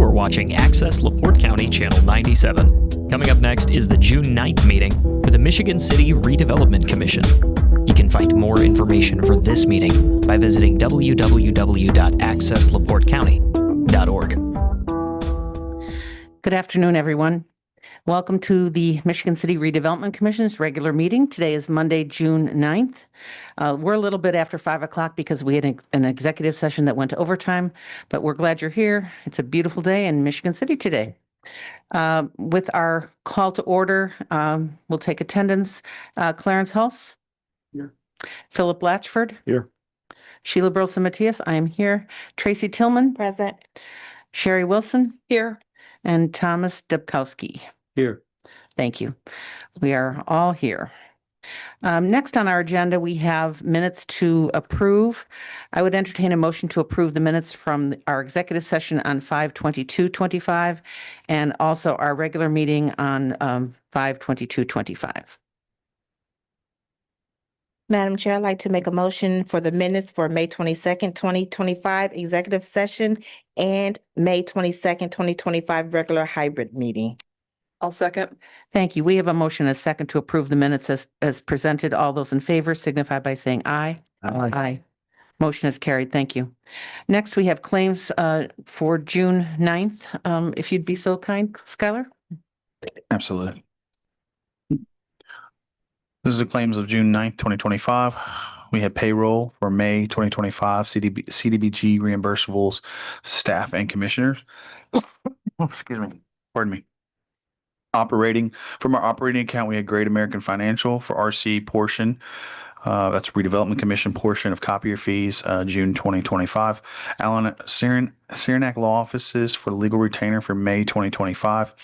are watching Access LaPorte County Channel 97. Coming up next is the June 9th meeting for the Michigan City Redevelopment Commission. You can find more information for this meeting by visiting www.accesslaportecounty.org. Good afternoon, everyone. Welcome to the Michigan City Redevelopment Commission's regular meeting. Today is Monday, June 9th. We're a little bit after 5 o'clock because we had an executive session that went to overtime, but we're glad you're here. It's a beautiful day in Michigan City today. With our call to order, we'll take attendance. Clarence Hulse? Here. Philip Blatchford? Here. Sheila Burleson-Matias? I am here. Tracy Tillman? Present. Sherry Wilson? Here. And Thomas Dubkowski? Here. Thank you. We are all here. Next on our agenda, we have minutes to approve. I would entertain a motion to approve the minutes from our executive session on 5/22/25 and also our regular meeting on 5/22/25. Madam Chair, I'd like to make a motion for the minutes for May 22nd, 2025 executive session and May 22nd, 2025 regular hybrid meeting. I'll second. Thank you. We have a motion and a second to approve the minutes as presented. All those in favor signify by saying aye. Aye. Aye. Motion is carried. Thank you. Next, we have claims for June 9th. If you'd be so kind, Skylar. Absolutely. This is the claims of June 9th, 2025. We have payroll for May 2025, CDBG reimbursables, staff and commissioners. Excuse me. Pardon me. From our operating account, we had Great American Financial for RC portion. That's Redevelopment Commission portion of copier fees, June 2025. Allen Saranac Law Offices for the legal retainer for May 2025.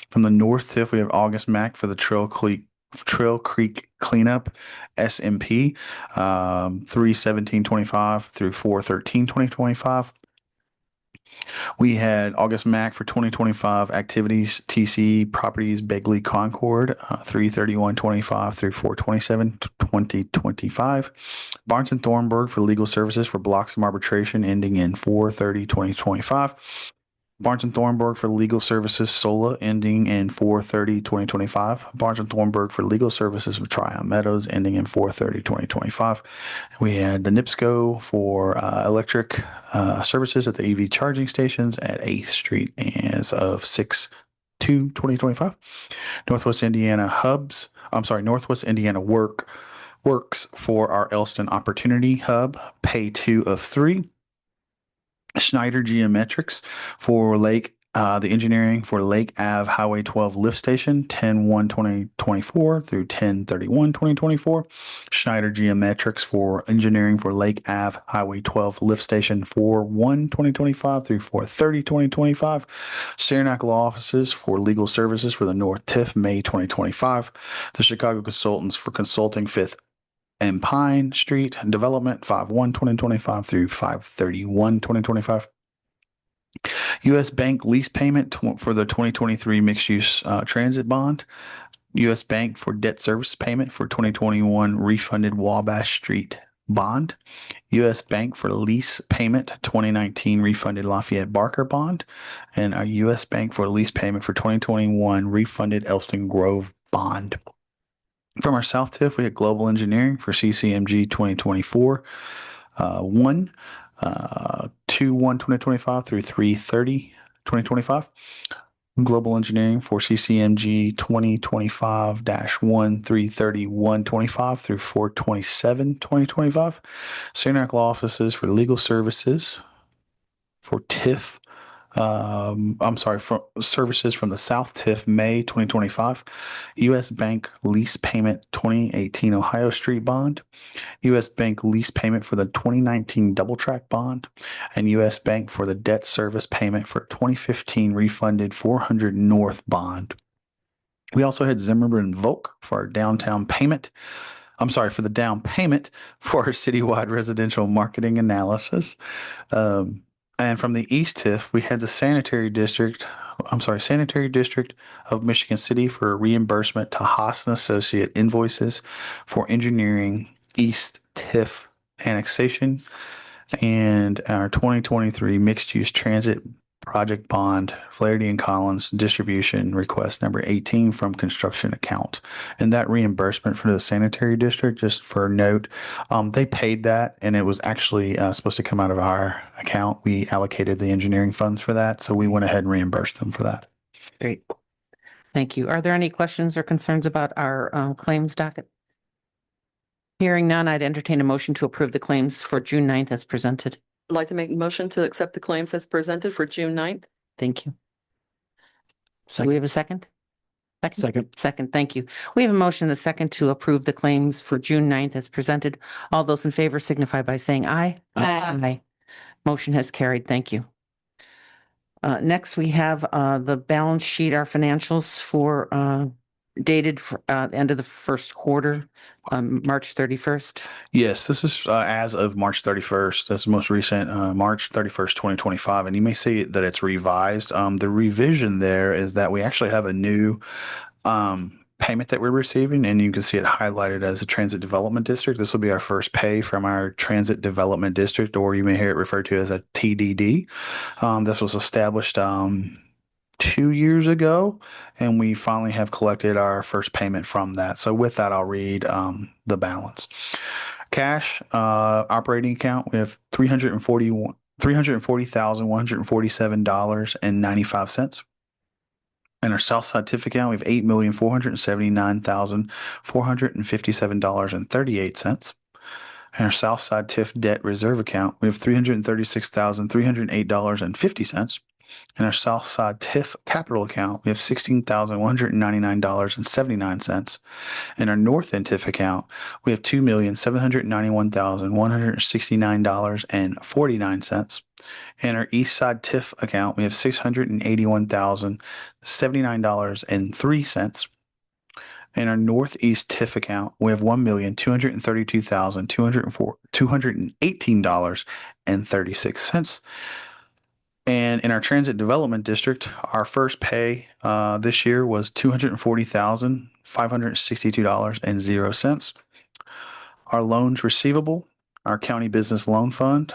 From the North TIF, we have August Mack for the Trail Creek cleanup, SMP, 3/17/25 through 4/13/2025. We had August Mack for 2025 activities, TC Properties, Begley Concord, 3/31/25 through 4/27/2025. Barnes and Thornburg for legal services for blocks of arbitration ending in 4/30/2025. Barnes and Thornburg for legal services, SOLA, ending in 4/30/2025. Barnes and Thornburg for legal services for Tryon Meadows, ending in 4/30/2025. We had the NIPSCO for electric services at the EV charging stations at 8th Street as of 6/2/2025. Northwest Indiana Works for our Elston Opportunity Hub, pay 2 of 3. Schneider Geometrics for the engineering for Lake Ave Highway 12 lift station, 10/1/2024 through 10/31/2024. Schneider Geometrics for engineering for Lake Ave Highway 12 lift station, 4/1/2025 through 4/30/2025. Saranac Law Offices for legal services for the North TIF, May 2025. The Chicago Consultants for consulting, 5th and Pine Street Development, 5/1/2025 through 5/31/2025. U.S. Bank lease payment for the 2023 mixed-use transit bond. U.S. Bank for debt service payment for 2021 refunded Wabash Street bond. U.S. Bank for lease payment 2019 refunded Lafayette Barker bond. And our U.S. Bank for lease payment for 2021 refunded Elston Grove bond. From our South TIF, we had Global Engineering for CCMG 2024, 2/1/2025 through 3/30/2025. Global Engineering for CCMG 2025-1 3/31/25 through 4/27/2025. Saranac Law Offices for legal services for TIF. For services from the South TIF, May 2025. U.S. Bank lease payment 2018 Ohio Street bond. U.S. Bank lease payment for the 2019 double track bond. And U.S. Bank for the debt service payment for 2015 refunded 400 North bond. We also had Zimmerman Volk for our downtown payment. For the down payment for our citywide residential marketing analysis. And from the East TIF, we had the Sanitary District of Michigan City for reimbursement to Haas & Associate invoices for engineering East TIF annexation, and our 2023 mixed-use transit project bond, Flaherty and Collins distribution request number 18 from construction account. And that reimbursement for the sanitary district, just for note, they paid that and it was actually supposed to come out of our account. We allocated the engineering funds for that. So we went ahead and reimbursed them for that. Great. Thank you. Are there any questions or concerns about our claims docket? Hearing none, I'd entertain a motion to approve the claims for June 9th as presented. I'd like to make a motion to accept the claims as presented for June 9th. Thank you. Do we have a second? Second. Second, thank you. We have a motion and a second to approve the claims for June 9th as presented. All those in favor signify by saying aye. Aye. Motion has carried. Thank you. Next, we have the balance sheet, our financials for dated for end of the first quarter, March 31st. Yes, this is as of March 31st. That's the most recent, March 31st, 2025. And you may see that it's revised. The revision there is that we actually have a new payment that we're receiving, and you can see it highlighted as a transit development district. This will be our first pay from our transit development district, or you may hear it referred to as a TDD. This was established 2 years ago, and we finally have collected our first payment from that. So with that, I'll read the balance. Cash operating account, we have $340,147.95. And our Southside TIF account, we have $8,479,457.38. And our Southside TIF debt reserve account, we have $336,308.50. In our Southside TIF capital account, we have $16,199.79. In our North End TIF account, we have $2,791,169.49. In our East Side TIF account, we have $681,079.03. In our Northeast TIF account, we have $1,232,218.36. And in our Transit Development District, our first pay this year was $240,562.00. Our loans receivable, our county business loan fund,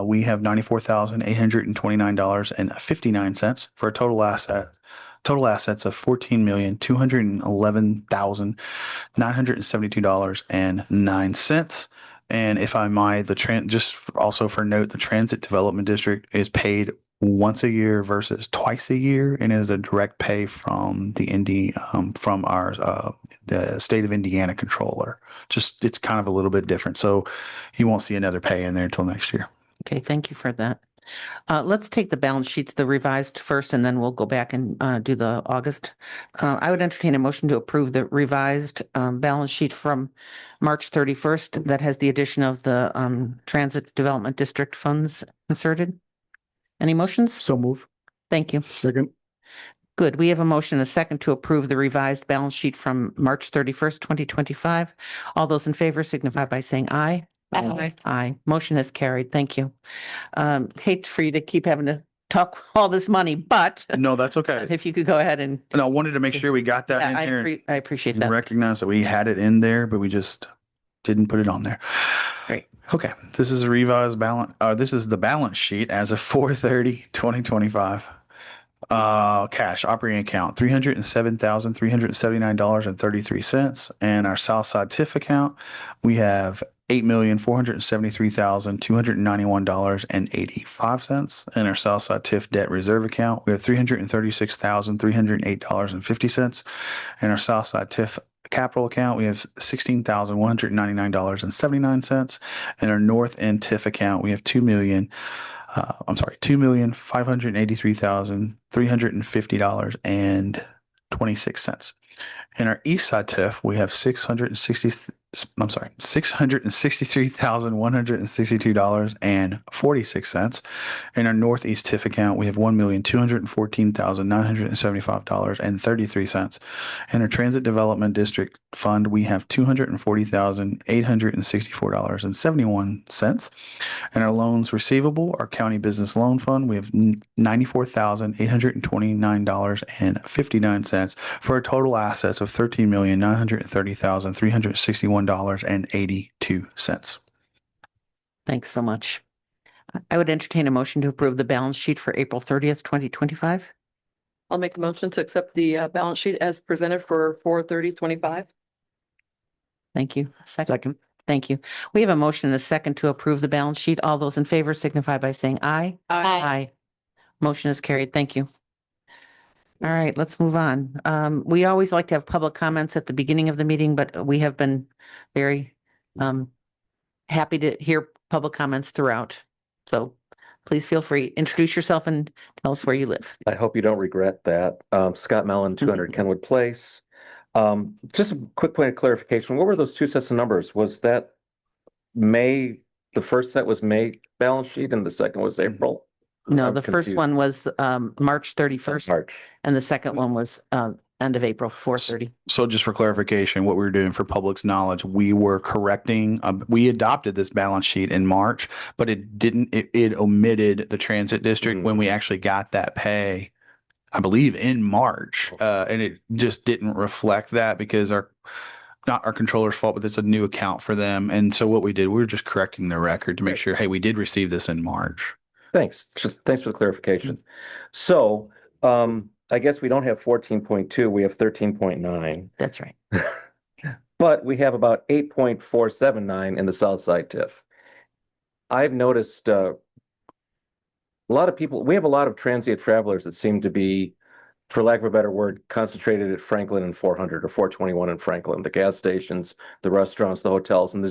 we have $94,829.59 for a total assets of $14,211,972.09. And if I might, just also for note, the Transit Development District is paid once a year versus twice a year, and is a direct pay from the the state of Indiana controller. Just it's kind of a little bit different, so you won't see another pay in there until next year. Okay, thank you for that. Let's take the balance sheets, the revised first, and then we'll go back and do the August. I would entertain a motion to approve the revised balance sheet from March 31st that has the addition of the Transit Development District funds inserted. Any motions? So move. Thank you. Second. Good. We have a motion and a second to approve the revised balance sheet from March 31st, 2025. All those in favor signify by saying aye. Aye. Aye. Motion is carried. Thank you. Hate for you to keep having to talk all this money, but No, that's okay. if you could go ahead and. And I wanted to make sure we got that in here. I appreciate and that. recognize that we had it in there, but we just didn't put it on there. Great. Okay. This is a revised balance. This is the balance sheet as of 4/30/2025. Cash operating account, $307,379.33. And our Southside TIF account, we have $8,473,291.85. And our Southside TIF debt reserve account, we have $336,308.50. And our Southside TIF capital account, we have $16,199.79. And our North End TIF account, we have $2,583,350.26. In our East Side TIF, we have $663,162.46. In our Northeast TIF account, we have $1,214,975.33. In our Transit Development District Fund, we have $240,864.71. In our loans receivable, our County Business Loan Fund, we have $94,829.59 for a total assets of $13,930,361.82. Thanks so much. I would entertain a motion to approve the balance sheet for April 30th, 2025. I'll make a motion to accept the balance sheet as presented for 4/30/25. Thank you. Second. Thank you. We have a motion and a second to approve the balance sheet. All those in favor signify by saying aye. Aye. Motion is carried. Thank you. All right, let's move on. We always like to have public comments at the beginning of the meeting, but we have been very happy to hear public comments throughout. So please feel free, introduce yourself and tell us where you live. I hope you don't regret that. Scott Mellon, 200 Kenwood Place. Just a quick point of clarification. What were those two sets of numbers? Was that May, the first set was May balance sheet and the second was April? No, I'm the first confused. one was March 31st March. and the second one was end of April, 4/30. So just for clarification, what we were doing for public's knowledge, we were correcting, we adopted this balance sheet in March, but it didn't, it omitted the transit district when we actually got that pay, I believe in March. And it just didn't reflect that because not our controller's fault, but it's a new account for them. And so what we did, we were just correcting the record to make sure, hey, we did receive this in March. Thanks. Thanks for the clarification. So, I guess we don't have 14.2, we have 13.9, That's right. but we have about 8.479 in the South Side TIF. I've noticed a lot of people, we have a lot of transient travelers that seem to be, for lack of a better word, concentrated at Franklin and 400 or 421 in Franklin, the gas stations, the restaurants, the hotels, and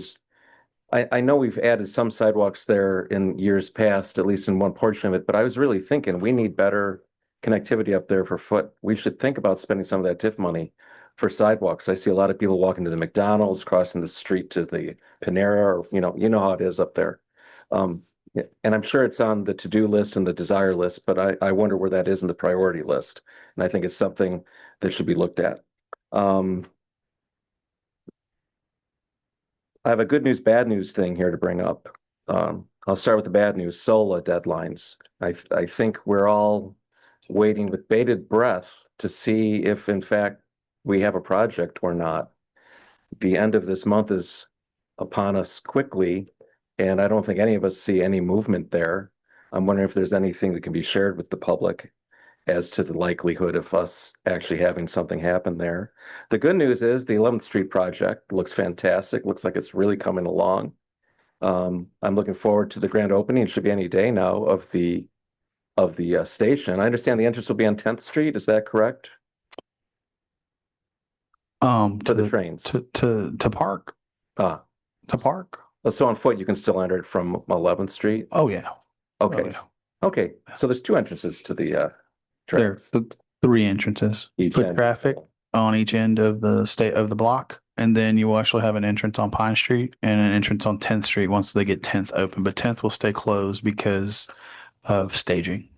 I know we've added some sidewalks there in years past, at least in one portion of it, but I was really thinking we need better connectivity up there for foot. We should think about spending some of that TIF money for sidewalks. I see a lot of people walking to the McDonald's, crossing the street to the Panera, or you know how it is up there. And I'm sure it's on the to-do list and the desire list, but I wonder where that is in the priority list. And I think it's something that should be looked at. I have a good news, bad news thing here to bring up. I'll start with the bad news, SOLA deadlines. I think we're all waiting with bated breath to see if in fact we have a project or not. The end of this month is upon us quickly, and I don't think any of us see any movement there. I'm wondering if there's anything that can be shared with the public as to the likelihood of us actually having something happen there. The good news is the 11th Street project looks fantastic. Looks like it's really coming along. I'm looking forward to the grand opening. It should be any day now of the station. I understand the entrance will be on 10th Street. Is that correct? For the trains. To park. Ah, To park. so on foot you can still enter it from 11th Street. Oh, yeah. Okay. Oh, yeah. Okay. So there's two entrances to the There's trains. 3 entrances. Each Foot end. traffic on each end of the block. And then you will actually have an entrance on Pine Street and an entrance on 10th Street once they get 10th open. But 10th will stay closed because of staging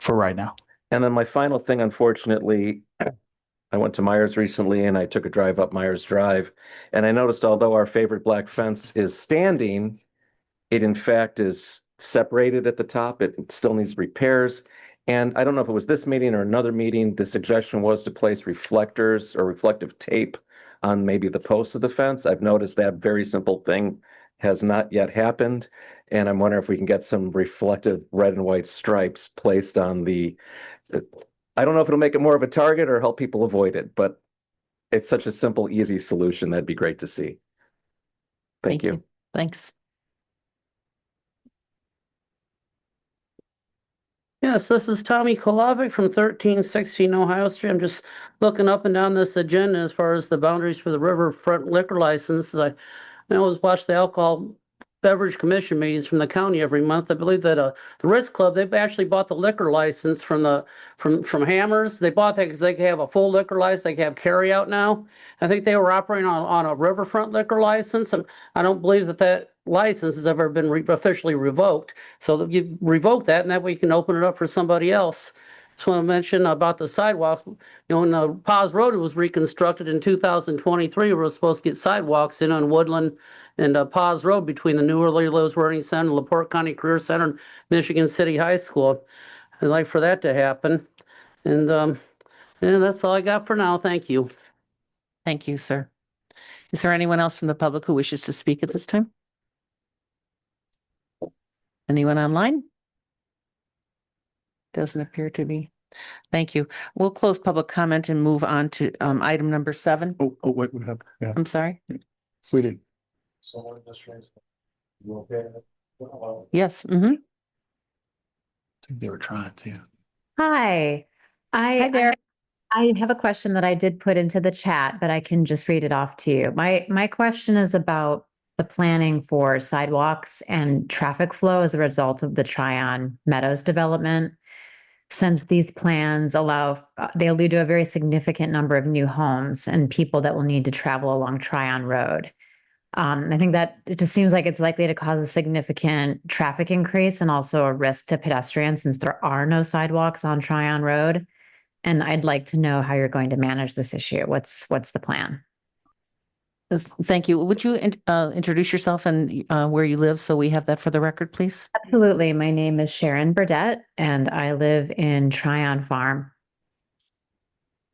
right now. And then my final thing, unfortunately, I went to Myers recently and I took a drive up Myers Drive, and I noticed although our favorite black fence is standing, it in fact is separated at the top. It still needs repairs. And I don't know if it was this meeting or another meeting, the suggestion was to place reflectors or reflective tape on maybe the posts of the fence. I've noticed that very simple thing has not yet happened. And I'm wondering if we can get some reflective red and white stripes placed on I don't know if it'll make it more of a target or help people avoid it, but it's such a simple, easy solution. That'd be great to see. Thank you. Thanks. Yes, this is Tommy Kolovic from 1316 Ohio Street. I'm just looking up and down this agenda as far as the boundaries for the riverfront liquor license. I always watch the Alcohol Beverage Commission meetings from the county every month. I believe that the Ritz Club, they've actually bought the liquor license from Hammers. They bought that because they can have a full liquor license. They can have carry out now. I think they were operating on a riverfront liquor license, and I don't believe that license has ever been officially revoked. So that you revoke that, and that way you can open it up for somebody else. Just want to mention about the sidewalk. When Paz Road was reconstructed in 2023, we were supposed to get sidewalks in on Woodland and Paz Road between the New Early Lives Learning Center, LaPorte County Career Center, and Michigan City High School. I'd like for that to happen. And that's all I got for now. Thank you. Thank you, sir. Is there anyone else from the public who wishes to speak at this time? Anyone online? Doesn't appear to be. Thank you. We'll close public comment and move on to item number 7. Oh, wait, we have, yeah, I'm sorry. we did. Yes. I think they were trying to. Hi. Hi there. I have a question that I did put into the chat, but I can just read it off to you. My question is about the planning for sidewalks and traffic flow as a result of the Tryon Meadows development. Since these plans they allude to a very significant number of new homes and people that will need to travel along Tryon Road. I think that it just seems like it's likely to cause a significant traffic increase and also a risk to pedestrians since there are no sidewalks on Tryon Road. And I'd like to know how you're going to manage this issue. What's the plan? Thank you. Would you introduce yourself and where you live so we have that for the record, please? Absolutely. My name is Sharon Burdette and I live in Tryon Farm.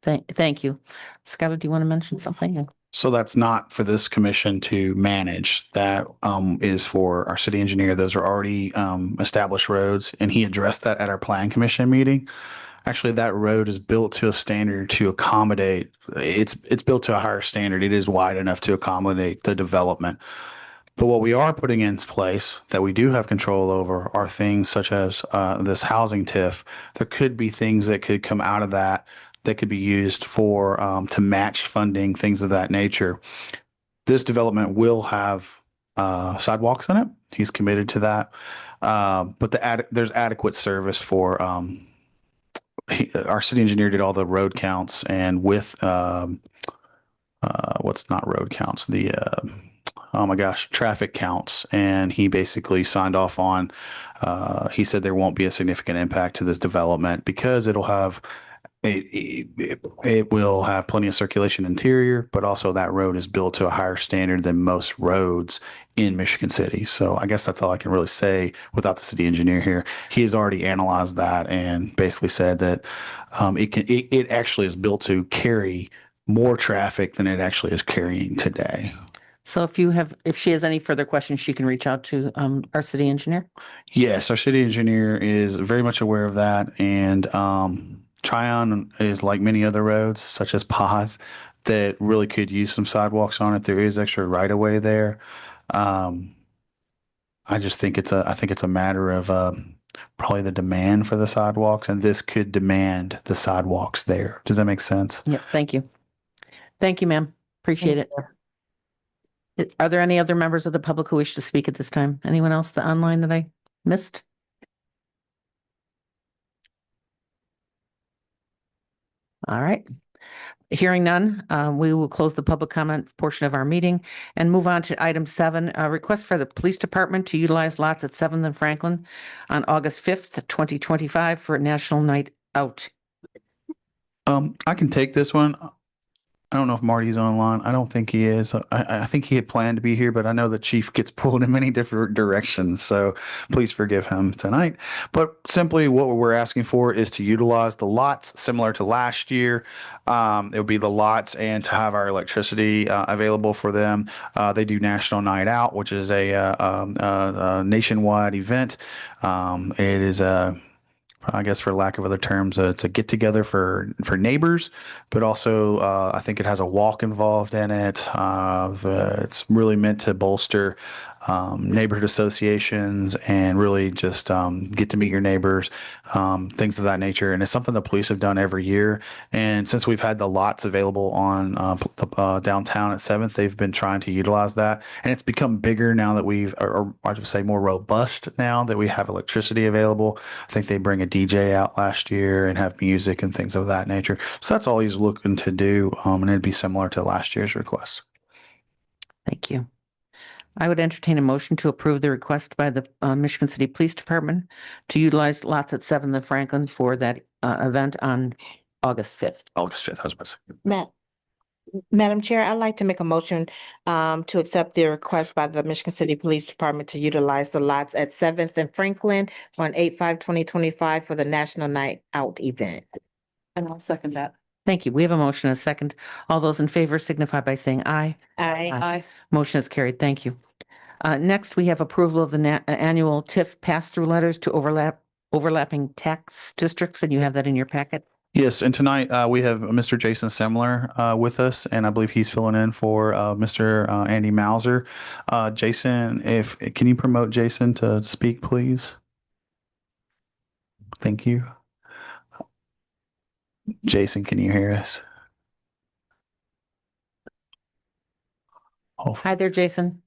Thank you. Skylar, do you want to mention something? So that's not for this commission to manage. That is for our city engineer. Those are already established roads, and he addressed that at our plan commission meeting. Actually, that road is built to a standard to accommodate. It's built to a higher standard. It is wide enough to accommodate the development. But what we are putting in place that we do have control over are things such as this housing TIF. There could be things that could come out of that could be used for to match funding, things of that nature. This development will have sidewalks in it. He's committed to that. But there's adequate service for our city engineer did all the road counts, and with what's not road counts, the oh my gosh, traffic counts, and he basically signed off on. He said there won't be a significant impact to this development because it'll have. It will have plenty of circulation interior, but also that road is built to a higher standard than most roads in Michigan City. So I guess that's all I can really say without the city engineer here. He has already analyzed that and basically said that it actually is built to carry more traffic than it actually is carrying today. So if she has any further questions, she can reach out to our city engineer. Yes, our city engineer is very much aware of that, and Tryon is like many other roads, such as Paz, that really could use some sidewalks on it. There is extra right of way there. I just think it's a matter of probably the demand for the sidewalks, and this could demand the sidewalks there. Does that make sense? Yep. Thank you. Thank you, ma'am. Appreciate it. Are there any other members of the public who wish to speak at this time? Anyone else online that I missed? All right. Hearing none, we will close the public comment portion of our meeting and move on to item 7, a request for the police department to utilize lots at 7th and Franklin on August 5th, 2025 for a national night out. I can take this one. I don't know if Marty's online. I don't think he is. I think he had planned to be here, but I know the chief gets pulled in many different directions. So please forgive him tonight. But simply what we're asking for is to utilize the lots similar to last year. It would be the lots and to have our electricity available for them. They do National Night Out, which is a nationwide event. It is I guess for lack of other terms, it's a get together for neighbors, but also I think it has a walk involved in it. It's really meant to bolster neighborhood associations and really just get to meet your neighbors, things of that nature. And it's something the police have done every year. And since we've had the lots available on downtown at 7th, they've been trying to utilize that. And it's become bigger now that or I should say more robust now that we have electricity available. I think they bring a DJ out last year and have music and things of that nature. So that's all he's looking to do. And it'd be similar to last year's request. Thank you. I would entertain a motion to approve the request by the Michigan City Police Department to utilize lots at 7th and Franklin for that event on August 5th. August 5th, husbands. Madam Chair, I'd like to make a motion to accept the request by the Michigan City Police Department to utilize the lots at 7th and Franklin on 8/5/2025 for the National Night Out event. And I'll second that. Thank you. We have a motion and a second. All those in favor signify by saying aye. Aye. Aye. Motion is carried. Thank you. Next, we have approval of the annual TIF pass-through letters to overlapping tax districts, and you have that in your packet. Yes, and tonight we have Mr. Jason Semler with us, and I believe he's filling in for Mr. Andy Mauser. Jason, can you promote Jason to speak, please? Thank you. Jason, can you hear us? Oh, Hi there, Jason.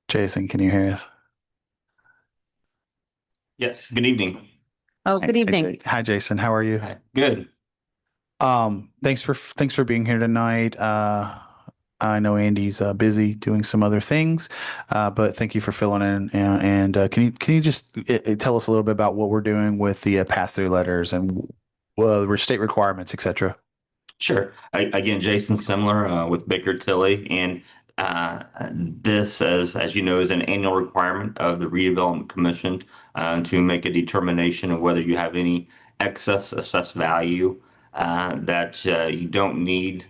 Jason, can you hear us? Yes, good evening. Oh, good evening. Hi, Jason. How are you? Hi. Good. Thanks for being here tonight. I know Andy's busy doing some other things, but thank you for filling in. And can you just tell us a little bit about what we're doing with the pass-through letters and state requirements, etc.? Sure. Again, Jason Simler with Baker Tilly, and this, as you know, is an annual requirement of the Redevelopment Commission to make a determination of whether you have any excess assessed value that you don't need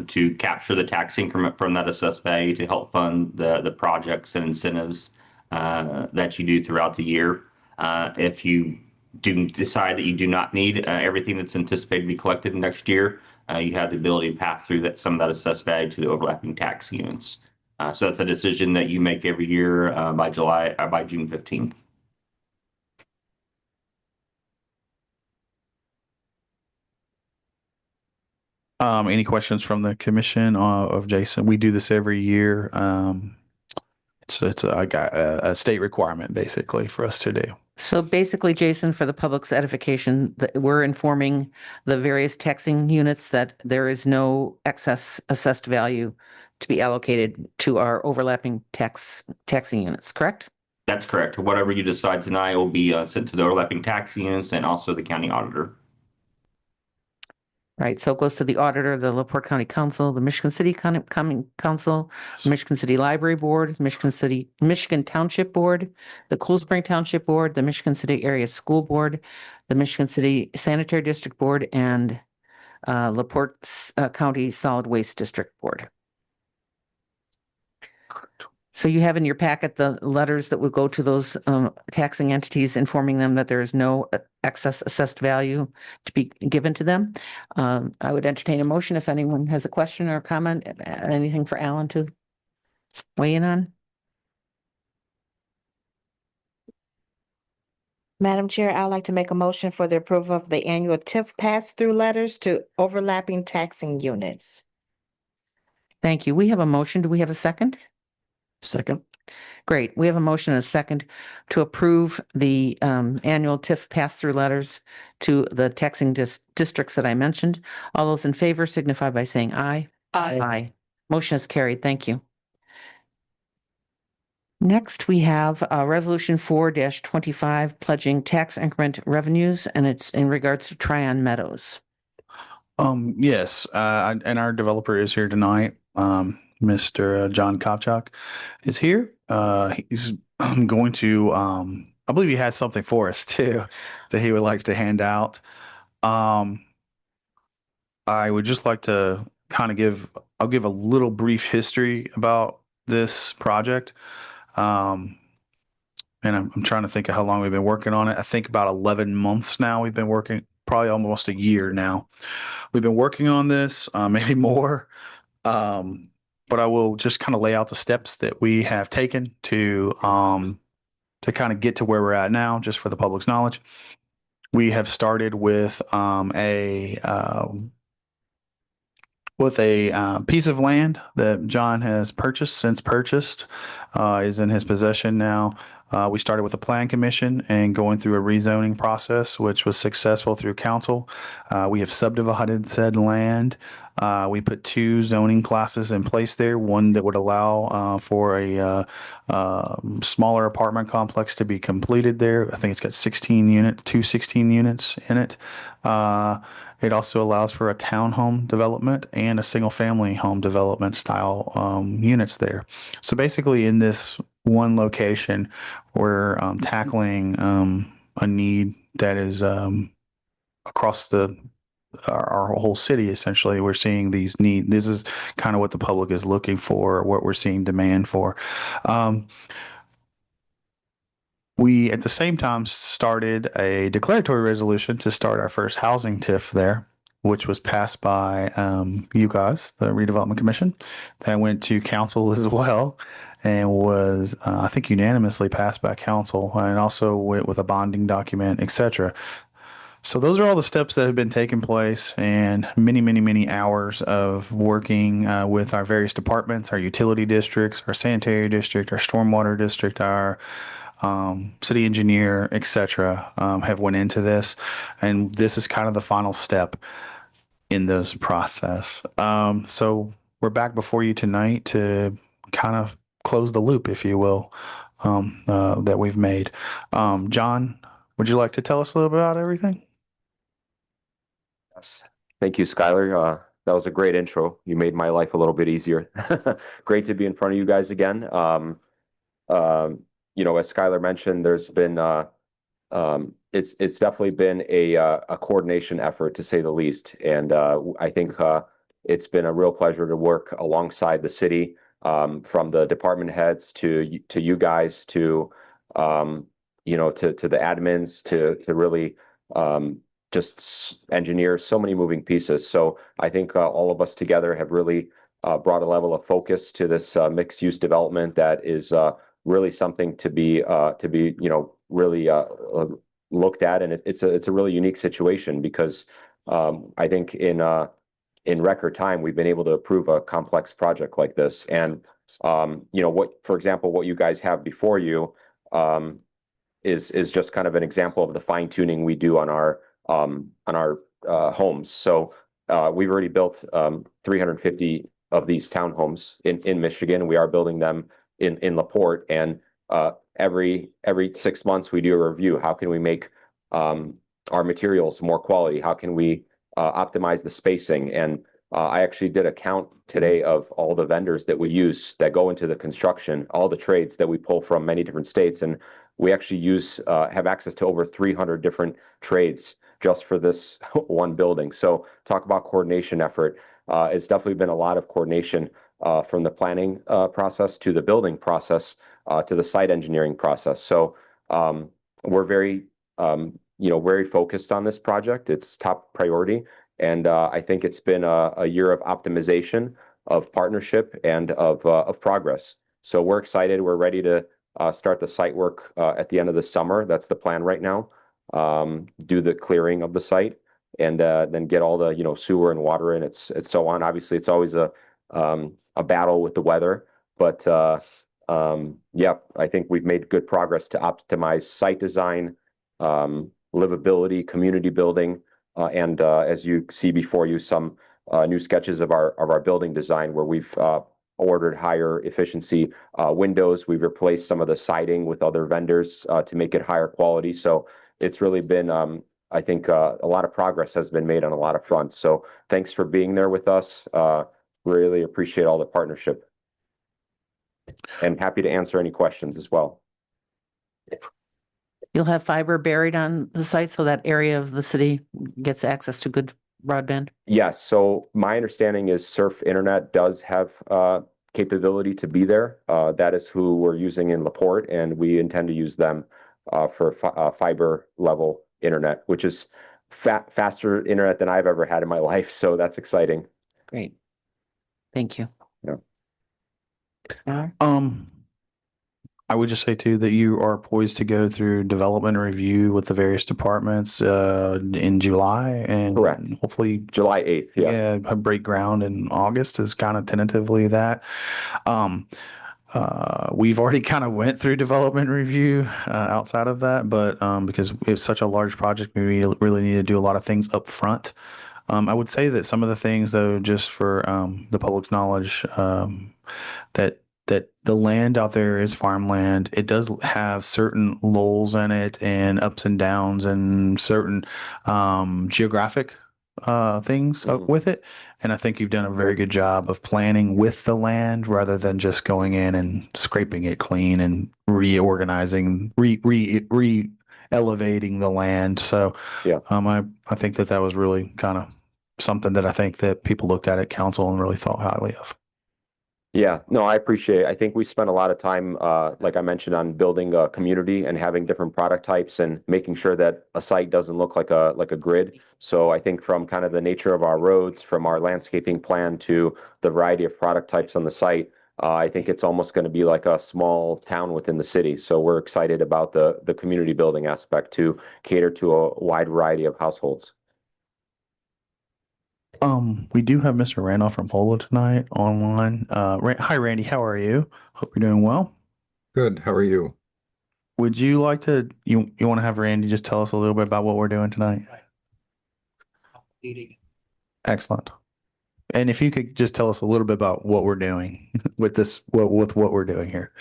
to capture the tax increment from that assessed value to help fund the projects and incentives that you do throughout the year. If you do decide that you do not need everything that's anticipated to be collected next year, you have the ability to pass through some of that assessed value to the overlapping tax units. So that's a decision that you make every year by June 15th. Any questions from the commission of Jason? We do this every year. It's a state requirement basically for us to do. So basically, Jason, for the public's edification, we're informing the various taxing units that there is no excess assessed value to be allocated to our overlapping taxing units, correct? That's correct. Whatever you decide tonight will be sent to the overlapping tax units and also the county auditor. Right, so it goes to the auditor, the LaPorte County Council, the Michigan City Council, Michigan City Library Board, Michigan Township Board, the Cool Spring Township Board, the Michigan City Area School Board, the Michigan City Sanitary District Board, and LaPorte County Solid Waste District Board. So you have in your packet the letters that would go to those taxing entities informing them that there is no excess assessed value to be given to them. I would entertain a motion if anyone has a question or a comment, anything for Alan to weigh in on. Madam Chair, I'd like to make a motion for the approval of the annual TIF pass-through letters to overlapping taxing units. Thank you. We have a motion. Do we have a second? Second. Great. We have a motion and a second to approve the annual TIF pass-through letters to the taxing districts that I mentioned. All those in favor signify by saying aye. Aye. Aye. Motion is carried. Thank you. Next, we have Resolution 4-25 pledging tax increment revenues, and it's in regards to Tryon Meadows. Yes, and our developer is here tonight. Mr. John Kopchak is here. He's going to, I believe he has something for us too that he would like to hand out. I would just like to I'll give a little brief history about this project. And I'm trying to think of how long we've been working on it. I think about 11 months now we've been working, probably almost a year now. We've been working on this, maybe more. But I will just kind of lay out the steps that we have taken to kind of get to where we're at now, just for the public's knowledge. We have started with a piece of land that John has since purchased, is in his possession now. We started with a plan commission and going through a rezoning process, which was successful through council. We have subdivided said land. We put 2 zoning classes in place there, one that would allow for a smaller apartment complex to be completed there. I think it's got 2 16 units in it. It also allows for a townhome development and a single family home development style units there. So basically in this one location, we're tackling a need that is across the our whole city. Essentially, we're seeing these need. This is kind of what the public is looking for, what we're seeing demand for. We, at the same time, started a declaratory resolution to start our first housing TIF there, which was passed by you guys, the Redevelopment Commission. That went to council as well and was, I think, unanimously passed by council, and also went with a bonding document, etc. So those are all the steps that have been taking place, and many, many, many hours of working with our various departments, our utility districts, our sanitary district, our stormwater district, our city engineer, etc., have went into this, and this is kind of the final step in this process. So we're back before you tonight to kind of close the loop, if you will, that we've made. John, would you like to tell us a little bit about everything? Yes. Thank you, Skylar. That was a great intro. You made my life a little bit easier. Great to be in front of you guys again. As Skylar mentioned, there's been it's definitely been a coordination effort, to say the least. And I think it's been a real pleasure to work alongside the city, from the department heads to you guys to to the admins to really just engineer so many moving pieces. So I think all of us together have really brought a level of focus to this mixed use development that is really something to be really looked at, and it's a really unique situation because I think in record time we've been able to approve a complex project like this. And for example, what you guys have before you is just kind of an example of the fine tuning we do on our homes. So we've already built 350 of these townhomes in Michigan. We are building them in LaPorte, and every 6 months we do a review. How can we make our materials more quality? How can we optimize the spacing? And I actually did a count today of all the vendors that we use that go into the construction, all the trades that we pull from many different states, and we actually have access to over 300 different trades just for this one building. So talk about coordination effort. It's definitely been a lot of coordination from the planning process to the building process to the site engineering process. So we're very very focused on this project. It's top priority, and I think it's been a year of optimization, of partnership, and of progress. So we're excited. We're ready to start the site work at the end of the summer. That's the plan right now. Do the clearing of the site, and then get all the sewer and water in. It's so on. Obviously, it's always a battle with the weather, but yeah, I think we've made good progress to optimize site design, livability, community building, and as you see before you, some new sketches of our building design where we've ordered higher efficiency windows. We've replaced some of the siding with other vendors to make it higher quality. So it's really been, I think, a lot of progress has been made on a lot of fronts. So thanks for being there with us. Really appreciate all the partnership, and happy to answer any questions as well. You'll have fiber buried on the site so that area of the city gets access to good broadband? Yes. So my understanding is Surf Internet does have capability to be there. That is who we're using in LaPorte, and we intend to use them for fiber level internet, which is faster internet than I've ever had in my life. So that's exciting. Great. Thank you. Yeah. I would just say too that you are poised to go through development review with the various departments in July, and correct, hopefully July 8th. Yeah, break ground in August is kind of tentatively that. We've already kind of went through development review outside of that, but because it's such a large project, we really need to do a lot of things up front. I would say that some of the things, though, just for the public's knowledge, that the land out there is farmland. It does have certain lulls in it and ups and downs and certain geographic things with it. And I think you've done a very good job of planning with the land rather than just going in and scraping it clean and reorganizing, re-elevating the land. So yeah, I think that was really kind of something that I think that people looked at council and really thought highly of. Yeah, no, I appreciate it. I think we spent a lot of time, like I mentioned, on building a community and having different product types and making sure that a site doesn't look like a grid. So I think from kind of the nature of our roads, from our landscaping plan to the variety of product types on the site, I think it's almost going to be like a small town within the city. So we're excited about the community building aspect to cater to a wide variety of households. We do have Mr. Randolph from Polo tonight online. Hi, Randy. How are you? Hope you're doing well. Good. How are you? Would you like to, you want to have Randy just tell us a little bit about what we're doing tonight? Excellent. And if you could just tell us a little bit about what we're doing with this, with what we're doing here.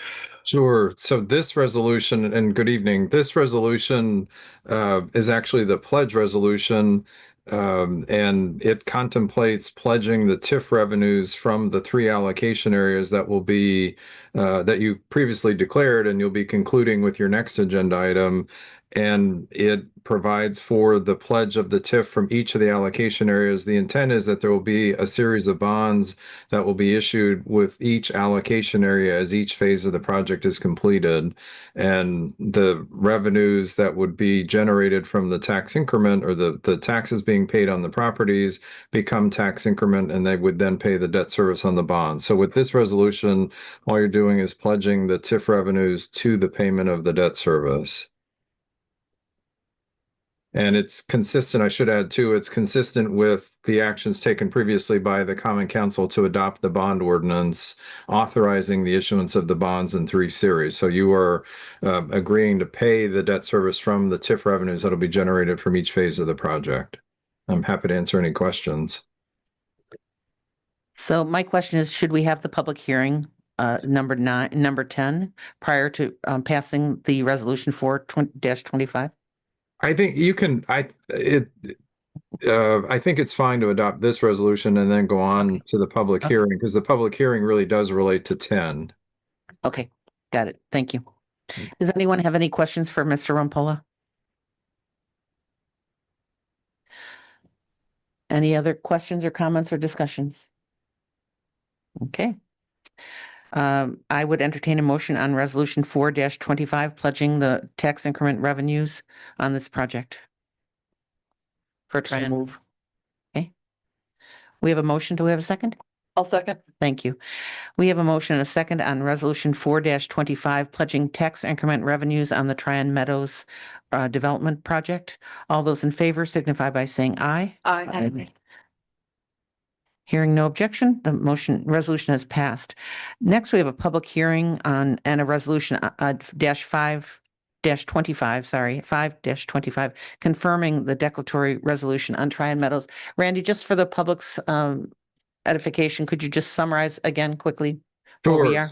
Sure. So this resolution, and good evening, this resolution is actually the pledge resolution, and it contemplates pledging the TIF revenues from the 3 allocation areas that will be that you previously declared, and you'll be concluding with your next agenda item. And it provides for the pledge of the TIF from each of the allocation areas. The intent is that there will be a series of bonds that will be issued with each allocation area as each phase of the project is completed. And the revenues that would be generated from the tax increment, or the taxes being paid on the properties, become tax increment, and they would then pay the debt service on the bond. So with this resolution, all you're doing is pledging the TIF revenues to the payment of the debt service. And it's consistent, I should add too, it's consistent with the actions taken previously by the Common Council to adopt the bond ordinance authorizing the issuance of the bonds in 3 series. So you are agreeing to pay the debt service from the TIF revenues that'll be generated from each phase of the project. I'm happy to answer any questions. So my question is, should we have the public hearing, number 10, prior to passing the resolution 4-25? I think you can, I think it's fine to adopt this resolution and then go on to the public hearing, because the public hearing really does relate to 10. Okay, got it. Thank you. Does anyone have any questions for Mr. Rampolla? Any other questions or comments or discussion? Okay. I would entertain a motion on resolution 4-25, pledging the tax increment revenues on this project. For try and move. Okay. We have a motion. Do we have a second? I'll second. Thank you. We have a motion and a second on resolution 4-25, pledging tax increment revenues on the Tryon Meadows development project. All those in favor signify by saying aye. Aye. Hearing no objection, the resolution has passed. Next, we have a public hearing on, and a resolution 5-25, confirming the declaratory resolution on Tryon Meadows. Randy, just for the public's edification, could you just summarize again quickly where we are?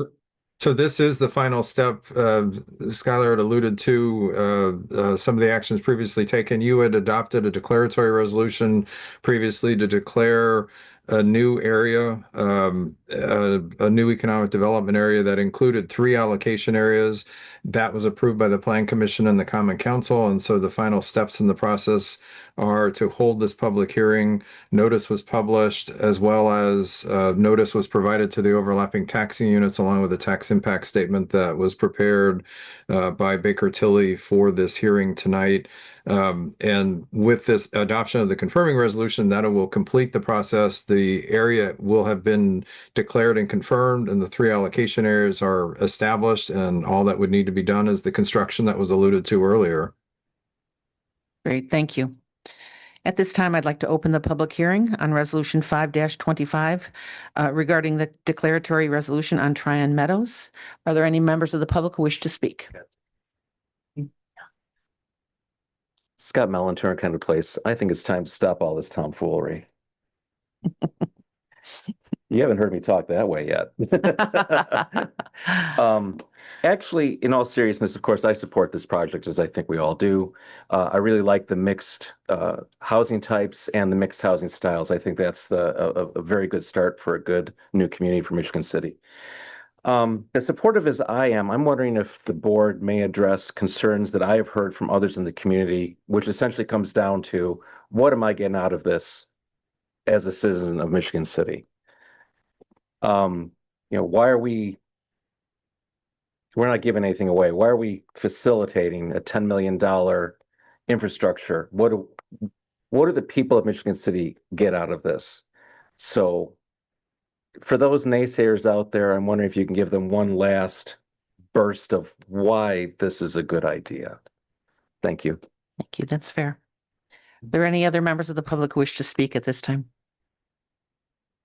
So this is the final step. Skylar had alluded to some of the actions previously taken. You had adopted a declaratory resolution previously to declare a new area, a new economic development area that included 3 allocation areas. That was approved by the Plan Commission and the Common Council. And so the final steps in the process are to hold this public hearing. Notice was published, as well as notice was provided to the overlapping taxing units, along with a tax impact statement that was prepared by Baker Tilly for this hearing tonight. And with this adoption of the confirming resolution, that will complete the process. The area will have been declared and confirmed, and the 3 allocation areas are established, and all that would need to be done is the construction that was alluded to earlier. Great, thank you. At this time, I'd like to open the public hearing on resolution 5-25 regarding the declaratory resolution on Tryon Meadows. Are there any members of the public who wish to speak? Scott Melanturn kind of place. I think it's time to stop all this tomfoolery. You haven't heard me talk that way yet. Actually, in all seriousness, of course, I support this project, as I think we all do. I really like the mixed housing types and the mixed housing styles. I think that's a very good start for a good new community for Michigan City. As supportive as I am, I'm wondering if the board may address concerns that I have heard from others in the community, which essentially comes down to, what am I getting out of this? as a citizen of Michigan City. Why are we're not giving anything away. Why are we facilitating a $10 million infrastructure? What do the people of Michigan City get out of this? So for those naysayers out there, I'm wondering if you can give them one last burst of why this is a good idea. Thank you. Thank you. That's fair. Are there any other members of the public who wish to speak at this time?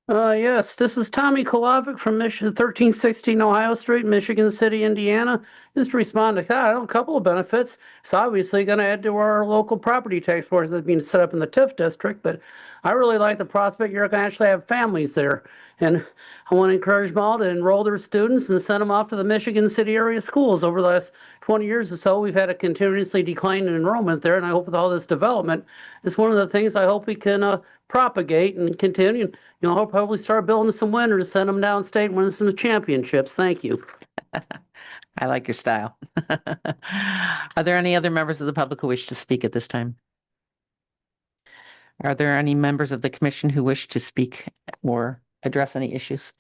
Yes, this is Tommy Kolovic from 1316 Ohio Street, Michigan City, Indiana. Just to respond to that, a couple of benefits. It's obviously going to add to our local property tax boards that's being set up in the TIF district, but I really like the prospect you're going to actually have families there. And I want to encourage them all to enroll their students and send them off to the Michigan City area schools. Over the last 20 years or so, we've had a continuously decline in enrollment there, and I hope with all this development, it's one of the things I hope we can propagate and continue. I'll probably start building some winners, send them downstate and win some championships. Thank you. I like your style. Are there any other members of the public who wish to speak at this time? Are there any members of the commission who wish to speak or address any issues?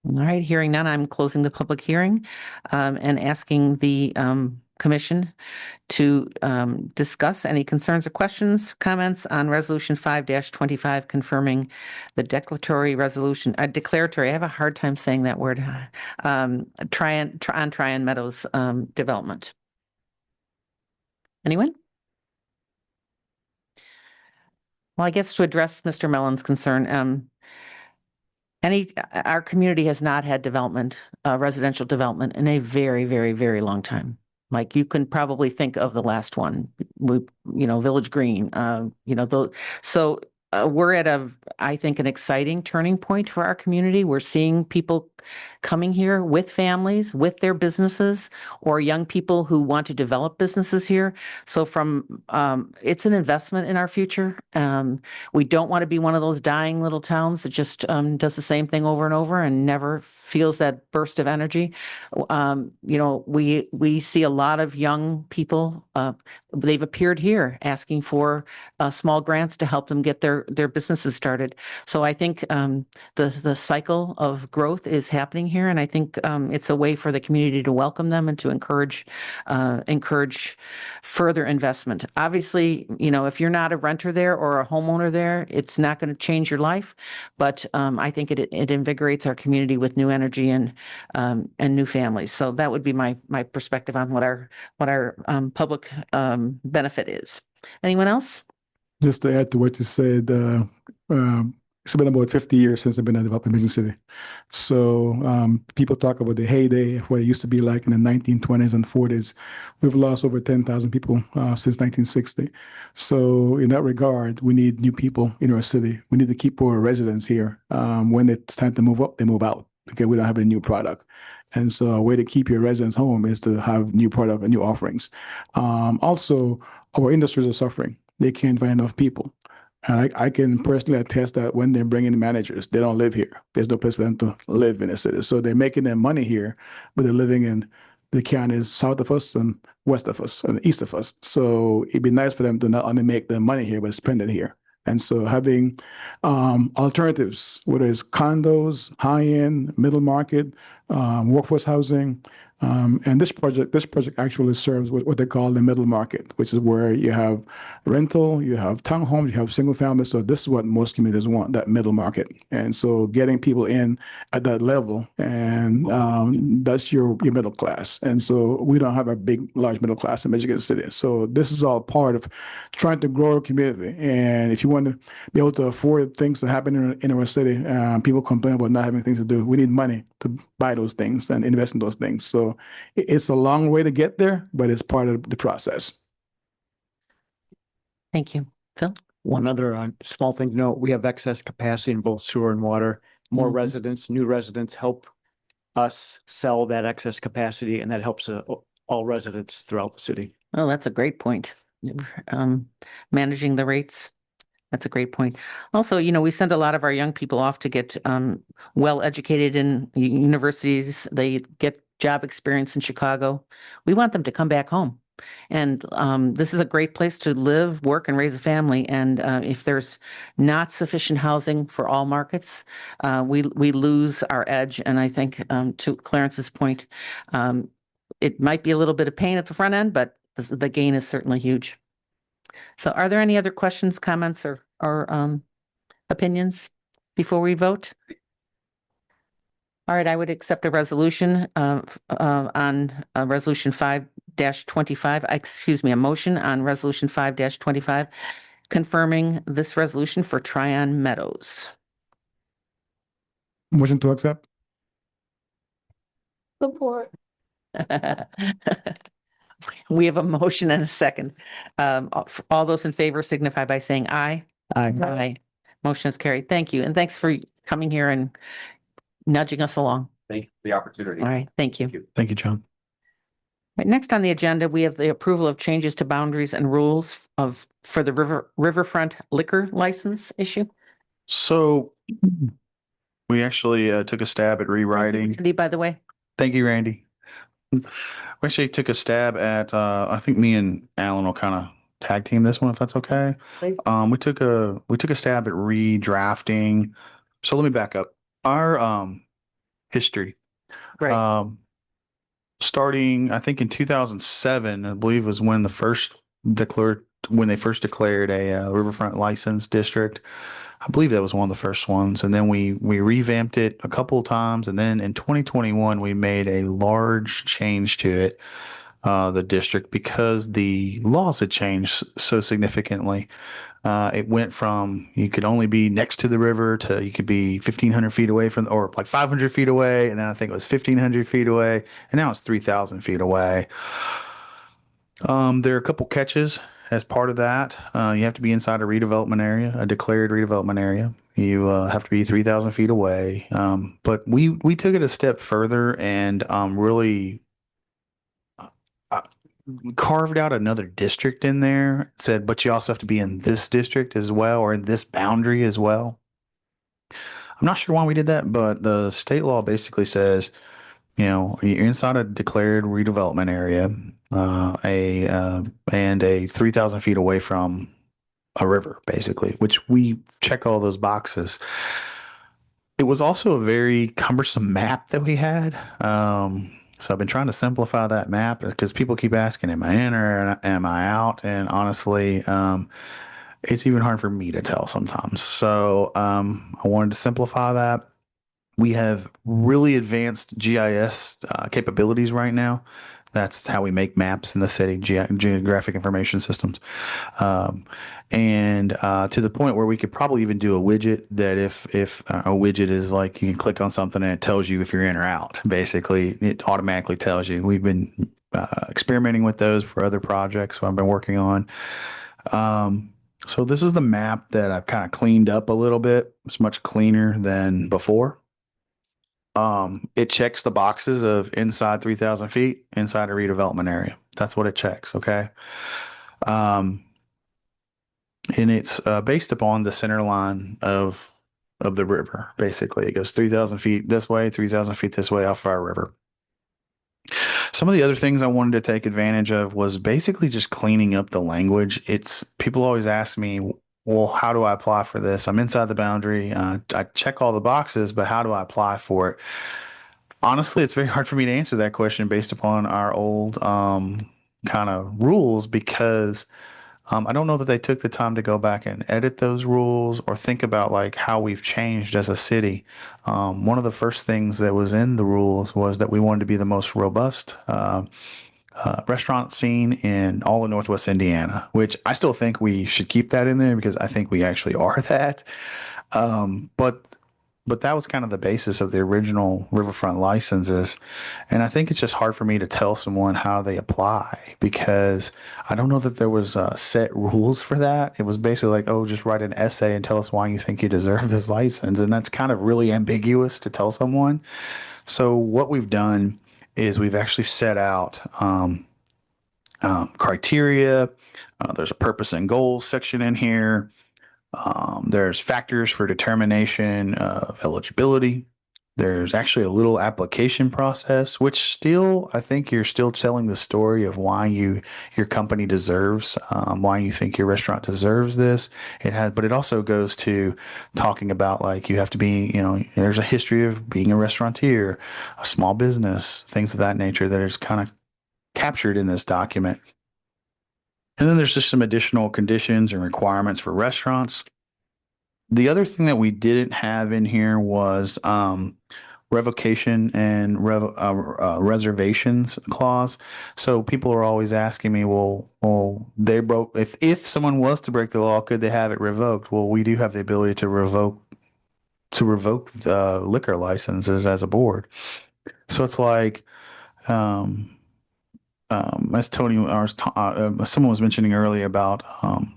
All right, hearing none, I'm closing the public hearing and asking the commission to discuss any concerns or questions, comments on Resolution 5-25 confirming the declaratory resolution, declaratory, I have a hard time saying that word, Tryon Meadows development. Anyone? Well, I guess to address Mr. Mellon's concern, our community has not had development, residential development in a very, very, very long time. Like you can probably think of the last one, Village Green, so we're at I think, an exciting turning point for our community. We're seeing people coming here with families, with their businesses, or young people who want to develop businesses here. So it's an investment in our future. We don't want to be one of those dying little towns that just does the same thing over and over and never feels that burst of energy. We see a lot of young people. They've appeared here asking for small grants to help them get their businesses started. So I think the cycle of growth is happening here, and I think it's a way for the community to welcome them and to encourage further investment. Obviously, if you're not a renter there or a homeowner there, it's not going to change your life, but I think it invigorates our community with new energy and new families. So that would be my perspective on what our public benefit is. Anyone else? Just to add to what you said, it's been about 50 years since I've been a developer in Michigan City. So people talk about the heyday of what it used to be like in the 1920s and 40s. We've lost over 10,000 people since 1960. So in that regard, we need new people in our city. We need to keep our residents here. When it's time to move up, they move out. Okay, we don't have a new product. And so a way to keep your residents home is to have new product and new offerings. Also, our industries are suffering. They can't find enough people. And I can personally attest that when they're bringing managers, they don't live here. There's no place for them to live in the city. So they're making their money here, but they're living in the counties south of us and west of us and east of us. So it'd be nice for them to not only make their money here, but spend it here. And so having alternatives, whether it's condos, high-end, middle market, workforce housing, and this project actually serves what they call the middle market, which is where you have rental, you have townhomes, you have single family. So this is what most communities want, that middle market. And so getting people in at that level, and that's your middle class. And so we don't have a large middle class in Michigan City. So this is all part of trying to grow our community. And if you want to be able to afford things to happen in our city, people complain about not having things to do. We need money to buy those things and invest in those things. So it's a long way to get there, but it's part of the process. Thank you. Phil? One other small thing to note, we have excess capacity in both sewer and water. More residents, new residents help us sell that excess capacity, and that helps all residents throughout the city. Oh, that's a great point. Managing the rates. That's a great point. Also, we send a lot of our young people off to get well-educated in universities. They get job experience in Chicago. We want them to come back home. And this is a great place to live, work, and raise a family. And if there's not sufficient housing for all markets, we lose our edge. And I think to Clarence's point, it might be a little bit of pain at the front end, but the gain is certainly huge. So are there any other questions, comments, or opinions before we vote? All right, I would accept a resolution on Resolution 5-25, excuse me, a motion on Resolution 5-25, confirming this resolution for Tryon Meadows. Motion to accept. Support. We have a motion and a second. All those in favor signify by saying aye. Aye. Aye. Motion is carried. Thank you. And thanks for coming here and nudging us along. Thank you for the opportunity. All right, thank you. Thank you, John. Right, next on the agenda, we have the approval of changes to boundaries and rules for the riverfront liquor license issue. So we actually took a stab at rewriting. Randy, by the way. Thank you, Randy. We actually took a stab at, I think me and Alan will kind of tag team this one, if that's okay. We took a stab at redrafting. So let me back up. Our history. Right. Starting, I think in 2007, I believe was when they first declared a riverfront license district. I believe that was one of the first ones. And then we revamped it a couple of times. And then in 2021, we made a large change to it, the district, because the laws had changed so significantly. It went from you could only be next to the river to you could be 1,500 feet away from, or like 500 feet away. And then I think it was 1,500 feet away. And now it's 3,000 feet away. There are a couple catches as part of that. You have to be inside a redevelopment area, a declared redevelopment area. You have to be 3,000 feet away. But we took it a step further and really carved out another district in there. Said, but you also have to be in this district as well, or in this boundary as well. I'm not sure why we did that, but the state law basically says, you know, you're inside a declared redevelopment area, and a 3,000 feet away from a river, basically, which we check all those boxes. It was also a very cumbersome map that we had. So I've been trying to simplify that map because people keep asking, am I in or am I out? And honestly, it's even hard for me to tell sometimes. So I wanted to simplify that. We have really advanced GIS capabilities right now. That's how we make maps in the city, geographic information systems. And to the point where we could probably even do a widget that if a widget is like you can click on something and it tells you if you're in or out. Basically, it automatically tells you. We've been experimenting with those for other projects I've been working on. So this is the map that I've kind of cleaned up a little bit. It's much cleaner than before. It checks the boxes of inside 3,000 feet, inside a redevelopment area. That's what it checks. Okay. And it's based upon the center line of the river. Basically, it goes 3,000 feet this way, 3,000 feet this way off our river. Some of the other things I wanted to take advantage of was basically just cleaning up the language. People always ask me, well, how do I apply for this? I'm inside the boundary. I check all the boxes, but how do I apply for it? Honestly, it's very hard for me to answer that question based upon our old kind of rules, because I don't know that they took the time to go back and edit those rules or think about like how we've changed as a city. One of the first things that was in the rules was that we wanted to be the most robust restaurant scene in all of Northwest Indiana, which I still think we should keep that in there because I think we actually are that. But that was kind of the basis of the original riverfront licenses. And I think it's just hard for me to tell someone how they apply because I don't know that there was set rules for that. It was basically like, oh, just write an essay and tell us why you think you deserve this license. And that's kind of really ambiguous to tell someone. So what we've done is we've actually set out criteria. There's a purpose and goals section in here. There's factors for determination of eligibility. There's actually a little application process, which still, I think you're still telling the story of why your company deserves, why you think your restaurant deserves this. But it also goes to talking about like you have to be, there's a history of being a restaurateur, a small business, things of that nature that is kind of captured in this document. And then there's just some additional conditions and requirements for restaurants. The other thing that we didn't have in here was revocation and reservations clause. So people are always asking me, well, they broke. If someone was to break the law, could they have it revoked? Well, we do have the ability to revoke the liquor licenses as a board. So it's like, as Tony or someone was mentioning earlier about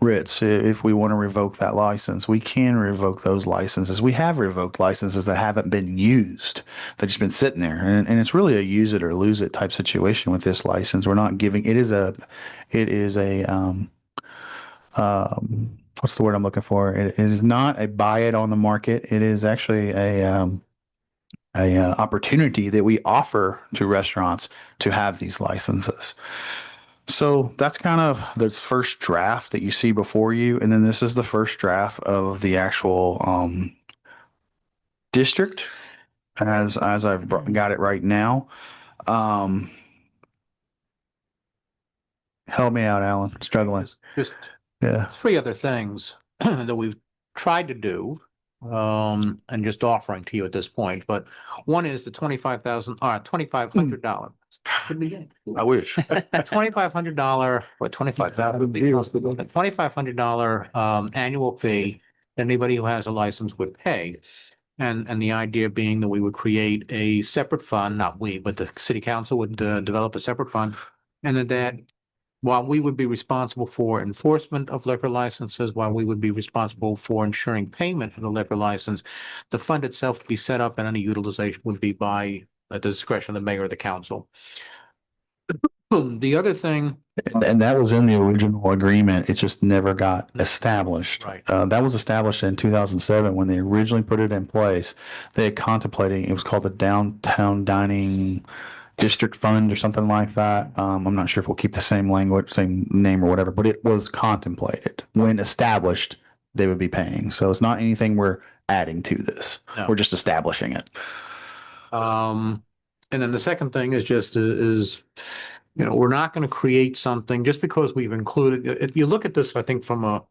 Ritz, if we want to revoke that license, we can revoke those licenses. We have revoked licenses that haven't been used; they've just been sitting there, and it's really a use it or lose it type situation with this license. We're not giving it is a what's the word I'm looking for? It is not a buy it on the market. It is actually a opportunity that we offer to restaurants to have these licenses. So that's kind of the first draft that you see before you, and then this is the first draft of the actual district as I've got it right now. Help me out, Alan. I'm struggling. Just Yeah. 3 other things that we've tried to do, and just offering to you at this point. But one is the $2,500. I wish. $2,500, what, $2,500 annual fee that anybody who has a license would pay. And the idea being that we would create a separate fund, not we, but the city council would develop a separate fund. And that while we would be responsible for enforcement of liquor licenses, while we would be responsible for ensuring payment for the liquor license, the fund itself would be set up and any utilization would be by at the discretion of the mayor or the council. The other thing. And that was in the original agreement. It just never got established. Right. That was established in 2007 when they originally put it in place. They had contemplating, it was called the Downtown Dining District Fund or something like that. I'm not sure if we'll keep the same language, same name or whatever, but it was contemplated. When established, they would be paying. So it's not anything we're adding to this. No. We're just establishing it. And then the second thing is we're not going to create something just because we've included, if you look at this, I think from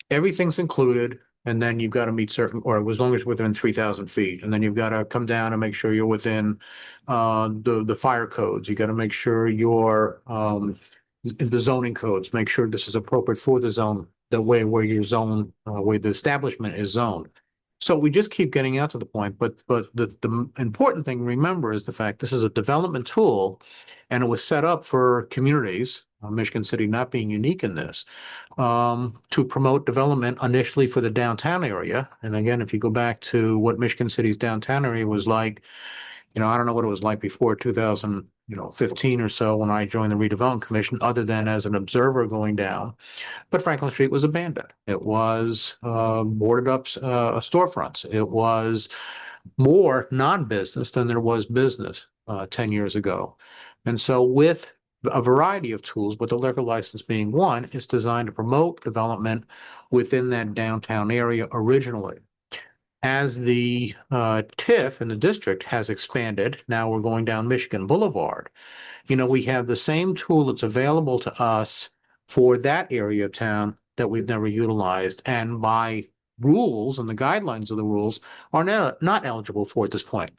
everything's included, and then you've got to meet certain, or as long as within 3,000 feet, and then you've got to come down and make sure you're within the fire codes. You got to make sure you're the zoning codes, make sure this is appropriate for the zone, the way where your zone, where the establishment is zoned. So we just keep getting out to the point, but the important thing to remember is the fact this is a development tool, and it was set up for communities, Michigan City not being unique in this, to promote development initially for the downtown area. And again, if you go back to what Michigan City's downtown area was like, I don't know what it was like before 2015 or so when I joined the Redevelopment Commission, other than as an observer going down. But Franklin Street was abandoned. It was boarded up storefronts. It was more non-business than there was business 10 years ago. And so with a variety of tools, but the liquor license being one, is designed to promote development within that downtown area originally. As the TIF in the district has expanded, now we're going down Michigan Boulevard. We have the same tool that's available to us for that area of town that we've never utilized, and by rules and the guidelines of the rules are not eligible for at this point.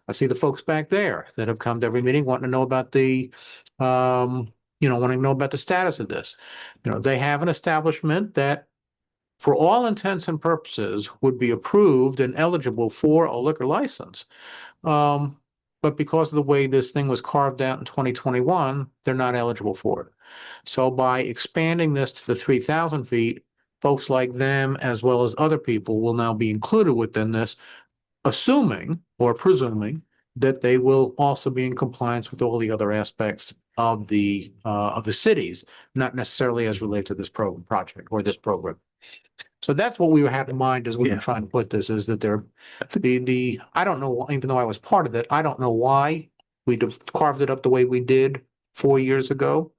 I see the folks back there that have come to every meeting wanting to know about the wanting to know about the status of this. They have an establishment that, for all intents and purposes, would be approved and eligible for a liquor license. But because of the way this thing was carved out in 2021, they're not eligible for it. So by expanding this to the 3,000 feet, folks like them, as well as other people, will now be included within this, assuming or presuming that they will also be in compliance with all the other aspects of the cities, not necessarily as related to this project or this program. So that's what we had in mind as we were Yeah. trying to put this, is that I don't know, even though I was part of it, I don't know why we carved it up the way we did 4 years ago.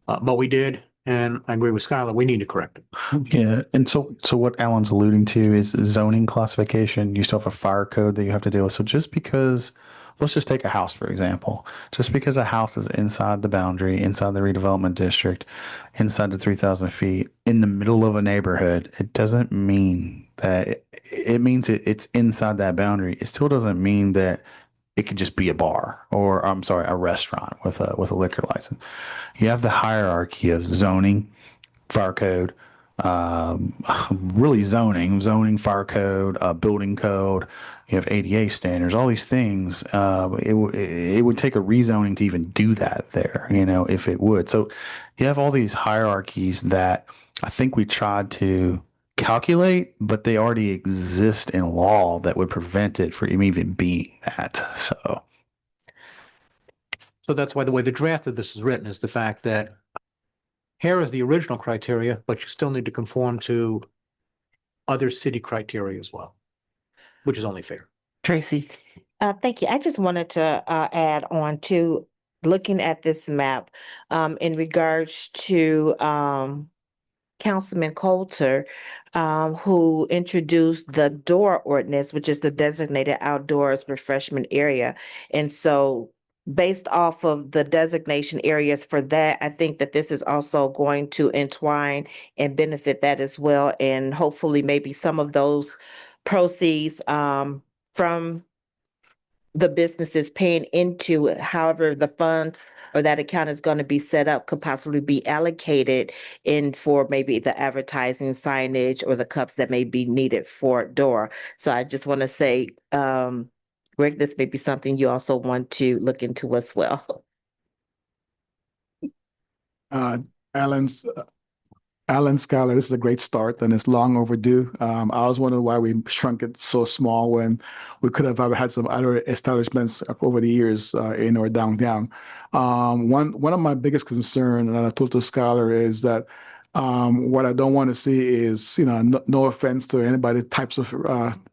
But we did, and I agree with Skylar, we need to correct it. Yeah, and so what Alan's alluding to is zoning classification. You still have a fire code that you have to deal with. So just because, let's just take a house, for example. Just because a house is inside the boundary, inside the redevelopment district, inside the 3,000 feet, in the middle of a neighborhood, it doesn't mean that it means it's inside that boundary. It still doesn't mean that it could just be a bar, or I'm sorry, a restaurant with a liquor license. You have the hierarchy of zoning, fire code, really zoning, fire code, building code. You have ADA standards, all these things. It would take a rezoning to even do that there, if it would. So you have all these hierarchies that I think we tried to calculate, but they already exist in law that would prevent it from even being that. So that's why the way the draft of this is written is the fact that here is the original criteria, but you still need to conform to other city criteria as well, which is only fair. Tracy? Thank you. I just wanted to add on to looking at this map in regards to Councilman Coulter, who introduced the door ordinance, which is the designated outdoors refreshment area. And so based off of the designation areas for that, I think that this is also going to entwine and benefit that as well. And hopefully maybe some of those proceeds from the businesses paying into it, however the fund or that account is going to be set up, could possibly be allocated in for maybe the advertising, signage, or the cups that may be needed for DORA. So I just want to say, Rick, this may be something you also want to look into as well. Alan Scholar, this is a great start and it's long overdue. I was wondering why we shrunk it so small when we could have had some other establishments over the years in or downtown. One of my biggest concerns, and I told the Scholar, is that what I don't want to see is, no offense to anybody types of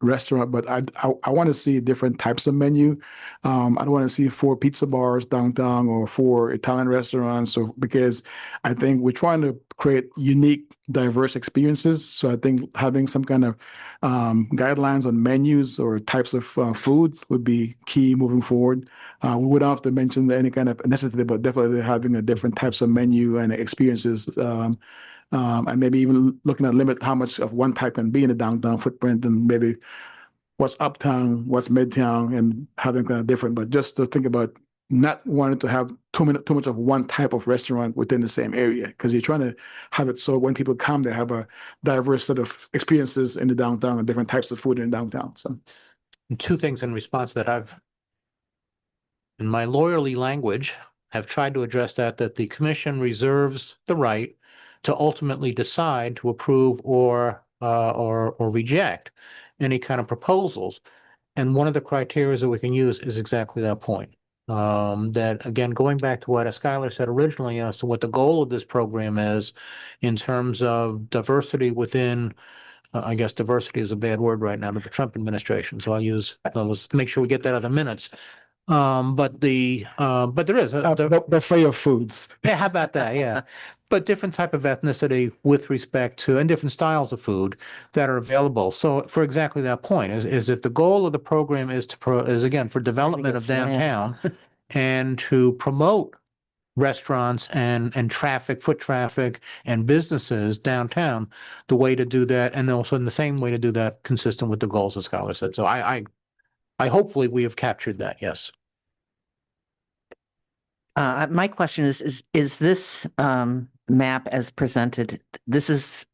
restaurant, but I want to see different types of menu. I don't want to see 4 pizza bars downtown or 4 Italian restaurants, because I think we're trying to create unique, diverse experiences. So I think having some kind of guidelines on menus or types of food would be key moving forward. We wouldn't have to mention any kind of necessity, but definitely having a different types of menu and experiences. And maybe even looking at limit how much of one type can be in the downtown footprint, and maybe what's uptown, what's midtown, and having kind of different. But just to think about not wanting to have too much of one type of restaurant within the same area, because you're trying to have it so when people come, they have a diverse set of experiences in the downtown and different types of food in the downtown. So, And 2 things in response that I've, in my lawyerly language, have tried to address that the commission reserves the right to ultimately decide to approve or reject any kind of proposals. And one of the criteria that we can use is exactly that point. That, again, going back to what Skylar said originally as to what the goal of this program is in terms of diversity within, I guess diversity is a bad word right now to the Trump administration. So let's make sure we get that out of the minutes. But there is the buffet of foods. Yeah, how about that? Yeah. But different type of ethnicity with respect to, and different styles of food that are available. So for exactly that point is if the goal of the program is again, for development of downtown and to promote restaurants and foot traffic and businesses downtown, the way to do that, and also in the same way to do that consistent with the goals as Scholar said. So I hopefully we have captured that. Yes. My question is this map as presented, this is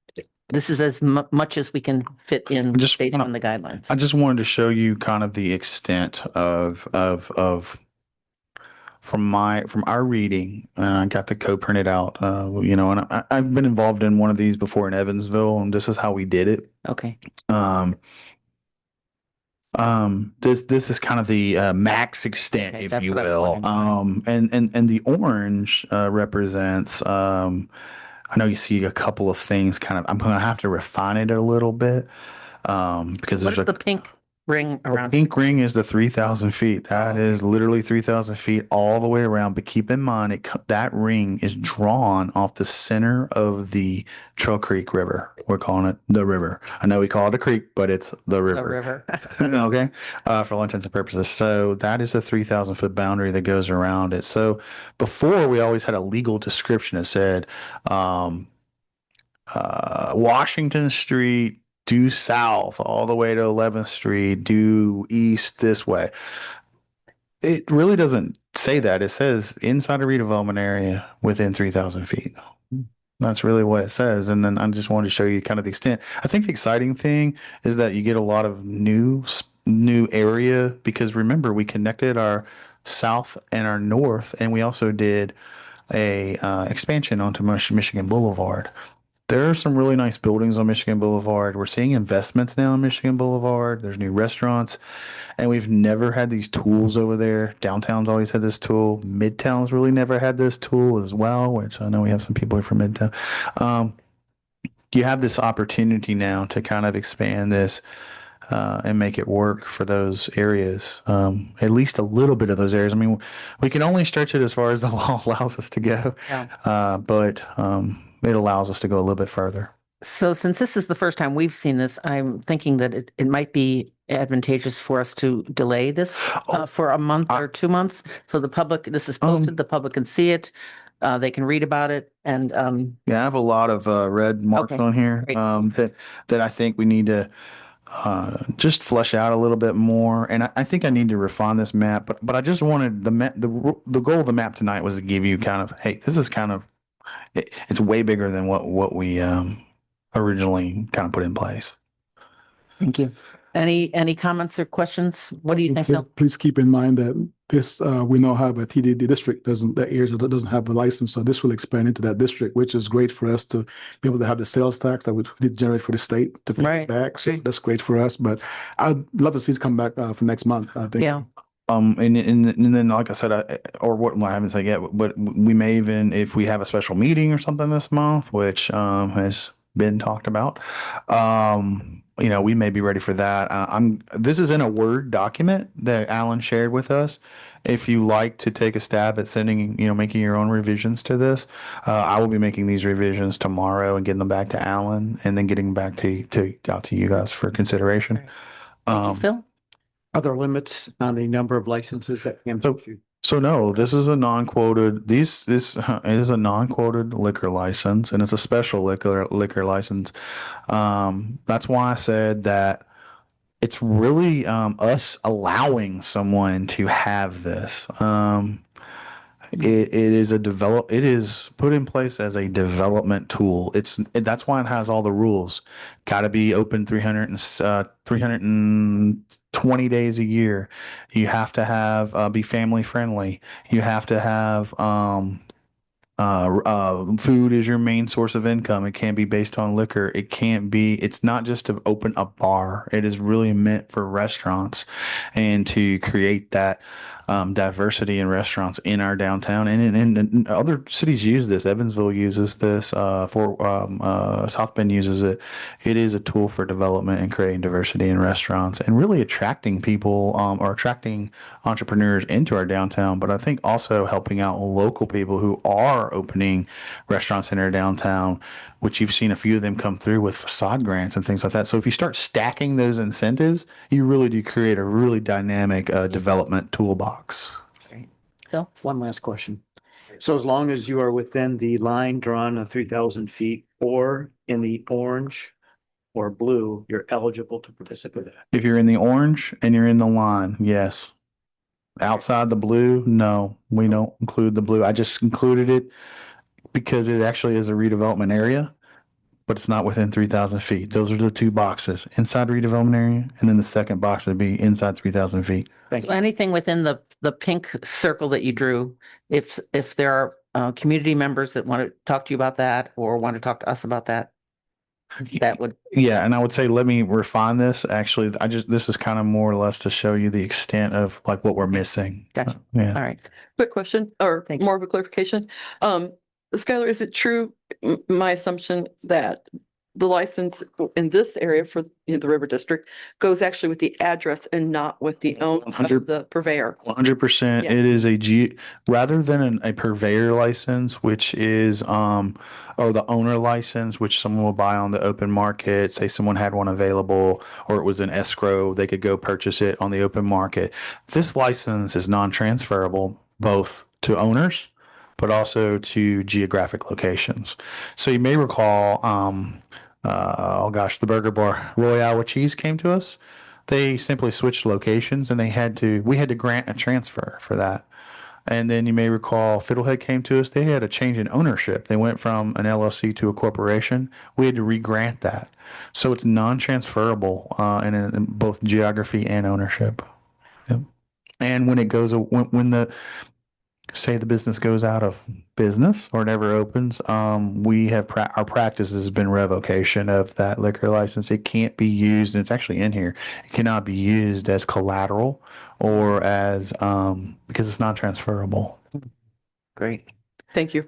as much as we can fit in based on the guidelines? I just wanted to show you kind of the extent of from our reading. I got the code printed out, and I've been involved in one of these before in Evansville, and this is how we did it. Okay. This is kind of the max extent, Okay, if you will. And the orange represents I know you see a couple of things kind of, I'm going to have to refine it a little bit. Because What there's is the pink ring the around? pink ring is the 3,000 feet. That is literally 3,000 feet all the way around. But keep in mind, that ring is drawn off the center of the Trail Creek River. We're calling it the river. I know we call it a creek, but it's the river. The river. Okay, for all intents and purposes. So that is a 3,000 foot boundary that goes around it. So before we always had a legal description that said Washington Street due south all the way to 11th Street, due east this way. It really doesn't say that. It says inside a redevelopment area within 3,000 feet. That's really what it says. And then I just wanted to show you kind of the extent. I think the exciting thing is that you get a lot of new area because remember, we connected our south and our north, and we also did a expansion onto Michigan Boulevard. There are some really nice buildings on Michigan Boulevard. We're seeing investments now on Michigan Boulevard. There's new restaurants, and we've never had these tools over there. Downtown's always had this tool. Midtown's really never had this tool as well, which I know we have some people here from Midtown. You have this opportunity now to kind of expand this and make it work for those areas, at least a little bit of those areas. I mean, we can only stretch it as far as the law allows us to go, but it allows us to go a little bit further. So since this is the first time we've seen this, I'm thinking that it might be advantageous for us to delay this for a month or 2 months. So the public, this is posted, the public can see it. They can read about it and yeah, I have a lot of red marks on here that I think we need to just flesh out a little bit more. And I think I need to refine this map, but I just wanted the goal of the map tonight was to give you kind of, hey, this is kind of, it's way bigger than what we originally kind of put in place. Thank you. Any comments or questions? What do you think, Phil? Please keep in mind that this, we now have a TDD district, the areas that doesn't have a license. So this will expand into that district, which is great for us to be able to have the sales tax that we generate for the state to feed back. So that's great for us. But I'd love to see it come back for next month, I think. Yeah. And then, like I said, or what I haven't said yet, but we may even, if we have a special meeting or something this month, which has been talked about, we may be ready for that. This is in a Word document that Alan shared with us. If you like to take a stab at sending, making your own revisions to this, I will be making these revisions tomorrow and getting them back to Alan, and then getting back out to you guys for consideration. Thank you, Phil. Are there limits on the number of licenses that can be issued? So no, this is a non-quoted. This is a non-quoted liquor license, and it's a special liquor license. That's why I said that it's really us allowing someone to have this. It is put in place as a development tool. That's why it has all the rules. Got to be open 320 days a year. You have to have be family friendly. You have to have food is your main source of income. It can't be based on liquor. It's not just to open a bar. It is really meant for restaurants and to create that diversity in restaurants in our downtown, and other cities use this. Evansville uses this. South Bend uses it. It is a tool for development and creating diversity in restaurants and really attracting people or attracting entrepreneurs into our downtown. But I think also helping out local people who are opening restaurants in our downtown, which you've seen a few of them come through with facade grants and things like that. So if you start stacking those incentives, you really do create a really dynamic development toolbox. Great. Phil? One last question. So as long as you are within the line drawn of 3,000 feet or in the orange or blue, you're eligible to participate. If you're in the orange and you're in the line, yes. Outside the blue, no, we don't include the blue. I just included it because it actually is a redevelopment area, but it's not within 3,000 feet. Those are the two boxes, inside redevelopment area, and then the second box would be inside 3,000 feet. So anything within the pink circle that you drew, if there are community members that want to talk to you about that or want to talk to us about that, that would. Yeah, and I would say let me refine this. Actually, this is kind of more or less to show you the extent of like what we're missing. Gotcha. Yeah. All right. Quick question or more of a clarification. Skylar, is it true, my assumption that the license in this area for the River District goes actually with the address and not with the owner of 100 the purveyor? 100%. Yeah. It is rather than a purveyor license, which is or the owner license, which someone will buy on the open market. Say someone had one available, or it was an escrow, they could go purchase it on the open market. This license is non-transferable both to owners, but also to geographic locations. So you may recall, oh gosh, the burger bar Royale with Cheese came to us. They simply switched locations, and we had to grant a transfer for that. And then you may recall Fiddlehead came to us. They had a change in ownership. They went from an LLC to a corporation. We had to re-grant that. So it's non-transferable in both geography and ownership. Yep. And when it goes, when the say the business goes out of business or never opens, we have our practice has been revocation of that liquor license. It can't be used, and it's actually in here. It cannot be used as collateral or as because it's not transferable. Great. Thank you.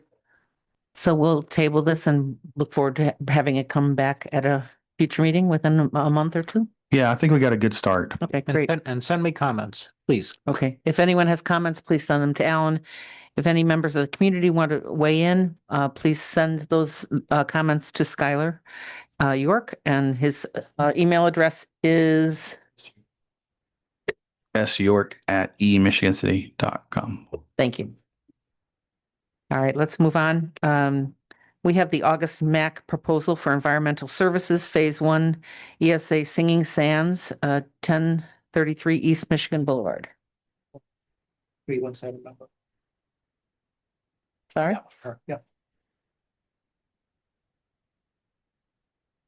So we'll table this and look forward to having it come back at a future meeting within a month or two. Yeah, I think we got a good start. Okay, great. And send me comments, please. Okay, if anyone has comments, please send them to Alan. If any members of the community want to weigh in, please send those comments to Skylar York, and his email address is syork@emichigancity.com. Thank you. All right, let's move on. We have the August MAC proposal for environmental services, Phase 1, ESA Singing Sands, 1033 East Michigan Boulevard. 317 number. Sorry? Yeah.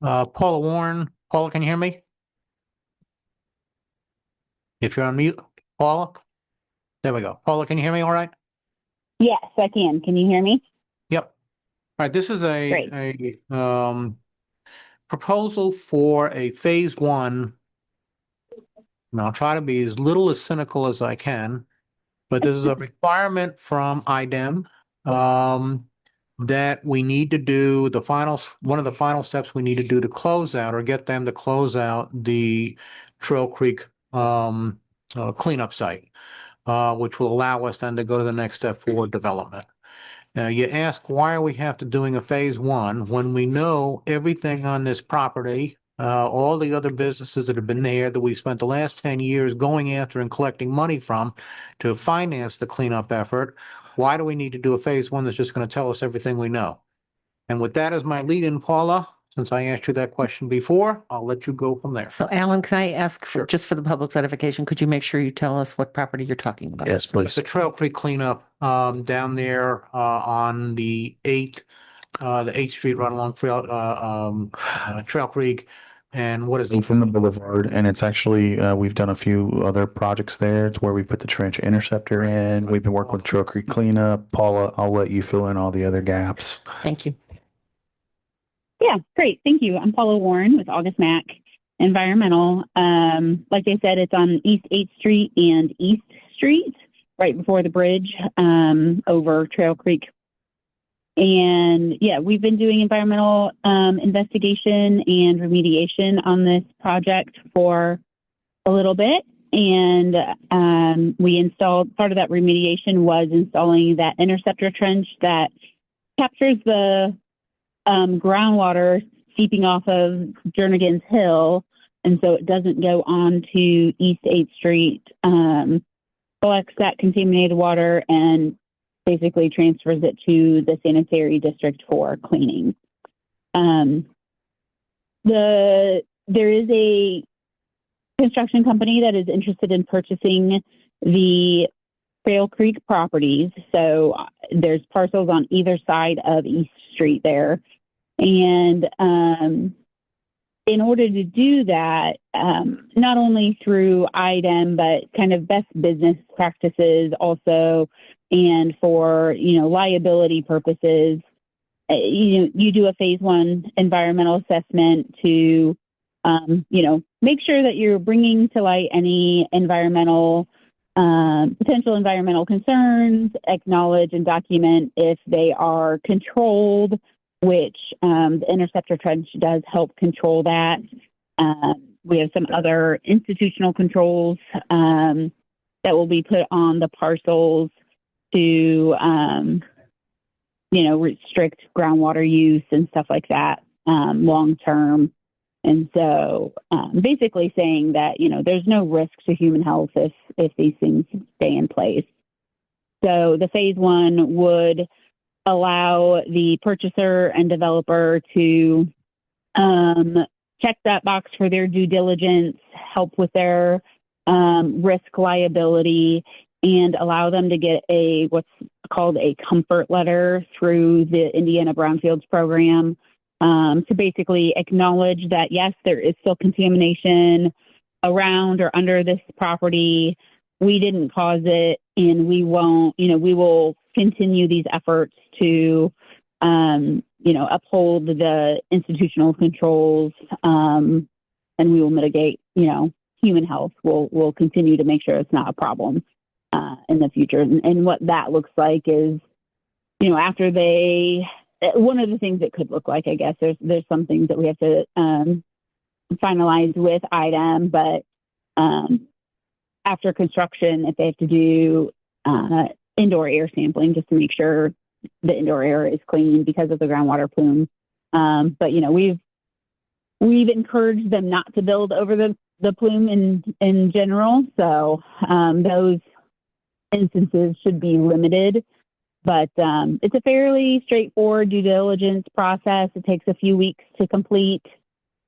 Paula Warren. Paula, can you hear me? If you're on mute, Paula? There we go. Paula, can you hear me all right? Yes, I can. Can you hear me? Yep. All right, this is a proposal for a Phase 1. And I'll try to be as little as cynical as I can, but this is a requirement from IDEM that we need to do one of the final steps we need to do to close out or get them to close out the Trail Creek cleanup site, which will allow us then to go to the next step for development. Now, you ask, why are we have to doing a Phase 1 when we know everything on this property, all the other businesses that have been there that we spent the last 10 years going after and collecting money from to finance the cleanup effort? Why do we need to do a Phase 1 that's just going to tell us everything we know? And with that as my lead in, Paula, since I asked you that question before, I'll let you go from there. So Alan, can I ask just for the public's edification, could you make sure you tell us what property you're talking about? Yes, please. It's the Trail Creek cleanup down there on the 8th Street run along Trail Creek. And what is it? From the boulevard, and it's actually we've done a few other projects there. It's where we put the trench interceptor in. We've been working with Trail Creek cleanup. Paula, I'll let you fill in all the other gaps. Thank you. Yeah, great. Thank you. I'm Paula Warren with August Mac Environmental. Like I said, it's on East 8th Street and East Street, right before the bridge over Trail Creek. And yeah, we've been doing environmental investigation and remediation on this project for a little bit. And we installed, part of that remediation was installing that interceptor trench that captures the groundwater seeping off of Jernigan's Hill, and so it doesn't go on to East 8th Street, collects that contaminated water and basically transfers it to the sanitary district for cleaning. There is a construction company that is interested in purchasing the Trail Creek properties. So there's parcels on either side of East Street there. And in order to do that, not only through IDEM, but kind of best business practices also, and for, liability purposes, you do a Phase 1 environmental assessment to, make sure that you're bringing to light any environmental, potential environmental concerns, acknowledge and document if they are controlled, which the interceptor trench does help control that. We have some other institutional controls that will be put on the parcels to, restrict groundwater use and stuff like that long term. And so basically saying that, there's no risk to human health if these things stay in place. So the phase one would allow the purchaser and developer to check that box for their due diligence, help with their risk liability, and allow them to get what's called a comfort letter through the Indiana Brownfields program to basically acknowledge that, yes, there is still contamination around or under this property. We didn't cause it, and we won't, we will continue these efforts to, uphold the institutional controls, and we will mitigate, human health. We'll continue to make sure it's not a problem in the future. And what that looks like is, after one of the things it could look like, I guess, there's some things that we have to finalize with IDEM, but after construction, if they have to do indoor air sampling just to make sure the indoor air is clean because of the groundwater plume. But we've encouraged them not to build over the plume in general. So those instances should be limited. But it's a fairly straightforward due diligence process. It takes a few weeks to complete.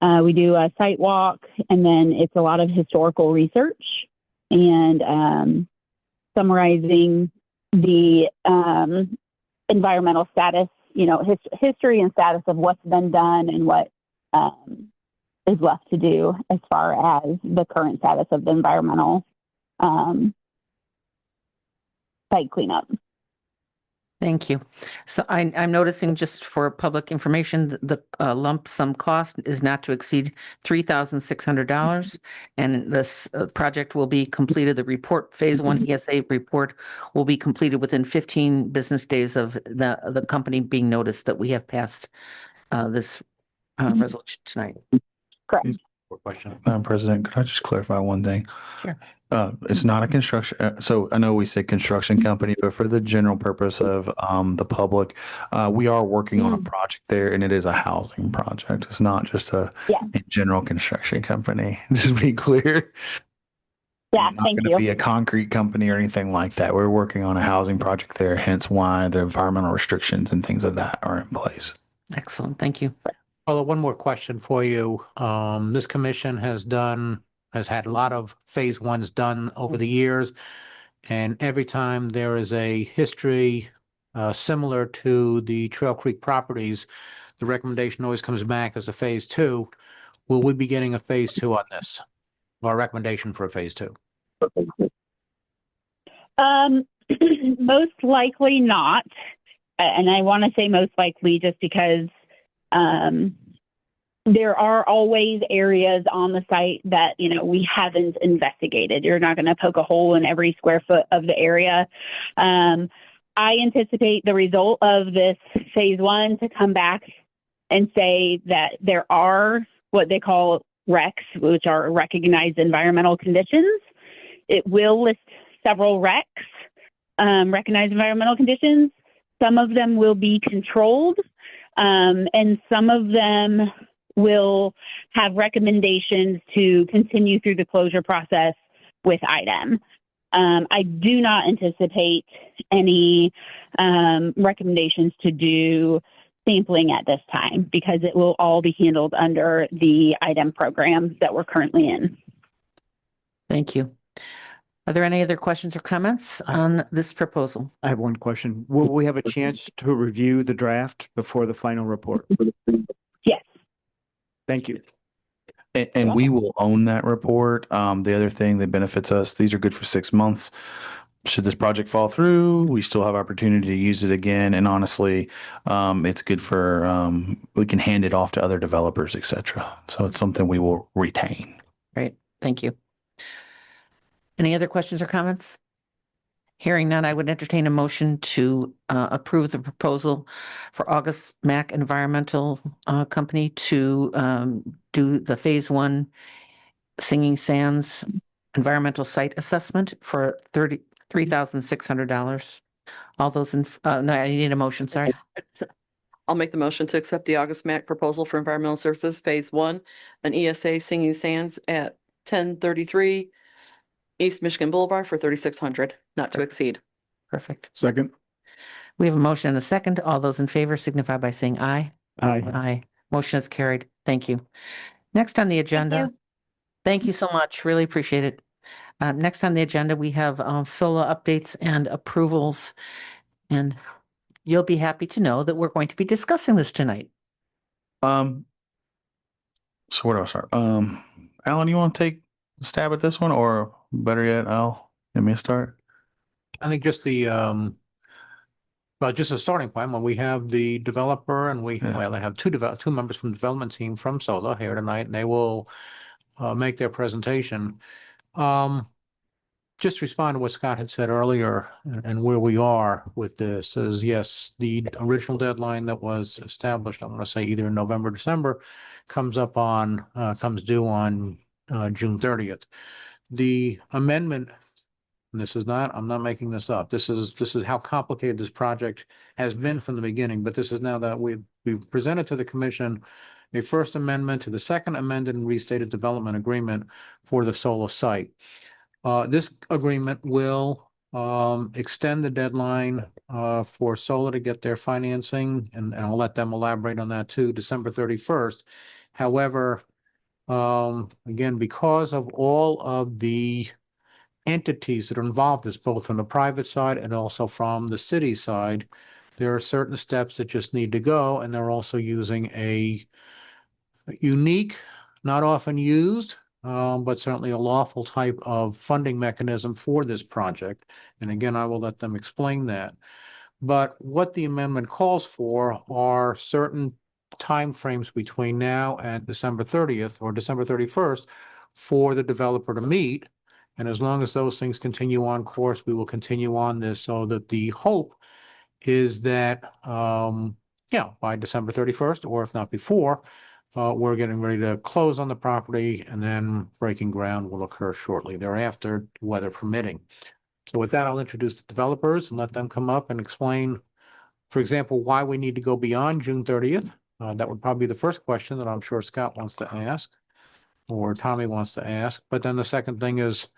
We do a site walk, and then it's a lot of historical research and summarizing the environmental status, history and status of what's been done and what is left to do as far as the current status of the environmental site cleanup. Thank you. So I'm noticing, just for public information, the lump sum cost is not to exceed $3,600, and this project will be completed. The report, phase one ESA report, will be completed within 15 business days of the company being noticed that we have passed this resolution tonight. Correct. Question. Madam President, could I just clarify one thing? Sure. It's not a construction. So I know we say construction company, but for the general purpose of the public, we are working on a project there, and it is a housing project. It's not just a general construction company. Just be clear. Yeah, It's not thank going to you. be a concrete company or anything like that. We're working on a housing project there, hence why the environmental restrictions and things of that are in place. Excellent. Thank you. Paula, one more question for you. This commission has had a lot of phase ones done over the years. And every time there is a history similar to the Trail Creek properties, the recommendation always comes back as a phase two. Will we be getting a phase two on this? Or a recommendation for a phase two? Most likely not. And I want to say most likely just because there are always areas on the site that, we haven't investigated. You're not going to poke a hole in every square foot of the area. I anticipate the result of this phase one to come back and say that there are what they call RECs, which are recognized environmental conditions. It will list several RECs, recognized environmental conditions. Some of them will be controlled, and some of them will have recommendations to continue through the closure process with IDEM. I do not anticipate any recommendations to do sampling at this time because it will all be handled under the IDEM program that we're currently in. Thank you. Are there any other questions or comments on this proposal? I have one question. Will we have a chance to review the draft before the final report? Yes. Thank you. And we will own that report. The other thing that benefits us, these are good for 6 months. Should this project fall through, we still have opportunity to use it again. And honestly, it's good for, we can hand it off to other developers, et cetera. So it's something we will retain. Great. Thank you. Any other questions or comments? Hearing none, I would entertain a motion to approve the proposal for August Mack Environmental Company to do the Phase 1 Singing Sands Environmental Site Assessment for $33,600. All those in, no, I need a motion, sorry. I'll make the motion to accept the August MAC proposal for environmental services, Phase 1, an ESA Singing Sands at 1033 East Michigan Boulevard for $3,600, not to exceed. Perfect. Second. We have a motion and a second. All those in favor signify by saying aye. Aye. Aye. Motion is carried. Thank you. Next on the agenda. Thank you so much. Really appreciate it. Next on the agenda, we have SOLA updates and approvals. And you'll be happy to know that we're going to be discussing this tonight. So where do I start? Alan, you want to take a stab at this one, or better yet, Al, give me a start? I think just the, well, just a starting point, when we have the developer and we, Yeah. well, I have two members from the development team from SOLA here tonight, and they will make their presentation. Just respond to what Scott had said earlier and where we are with this is, yes, the original deadline that was established, I'm going to say either in November, December, comes due on June 30th. The amendment, and this is not, I'm not making this up. This is how complicated this project has been from the beginning, but this is now that we've presented to the commission a first amendment to the second amended and restated development agreement for the SOLA site. This agreement will extend the deadline for SOLA to get their financing, and I'll let them elaborate on that too, December 31st. However, again, because of all of the entities that are involved, this both from the private side and also from the city side, there are certain steps that just need to go, and they're also using a unique, not often used, but certainly a lawful type of funding mechanism for this project. And again, I will let them explain that. But what the amendment calls for are certain timeframes between now and December 30th or December 31st for the developer to meet. And as long as those things continue on course, we will continue on this, so that the hope is that, by December 31st, or if not before, we're getting ready to close on the property, and then breaking ground will occur shortly thereafter, weather permitting. So with that, I'll introduce the developers and let them come up and explain, for example, why we need to go beyond June 30th. That would probably be the first question that I'm sure Scott wants to ask, or Tommy wants to ask. But then the second thing is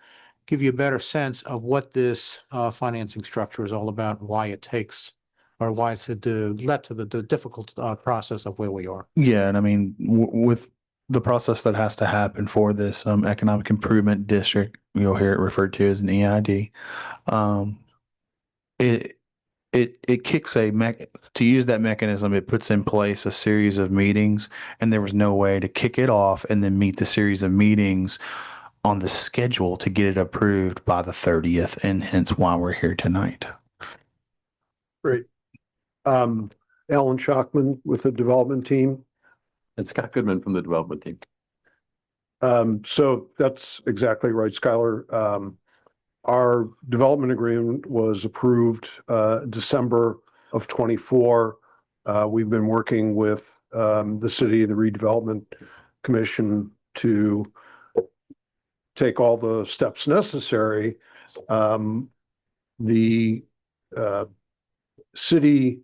give you a better sense of what this financing structure is all about, why it takes, or why it's led to the difficult process of where we are. Yeah, and I mean, with the process that has to happen for this economic improvement district, you'll hear it referred to as an EID. It kicks to use that mechanism. It puts in place a series of meetings, and there was no way to kick it off and then meet the series of meetings on the schedule to get it approved by the 30th, and hence why we're here tonight. Great. Alan Schockman with the development team. And Scott Goodman from the development team. So that's exactly right, Skylar. Our development agreement was approved December of 24. We've been working with the city, the Redevelopment Commission, to take all the steps necessary. The city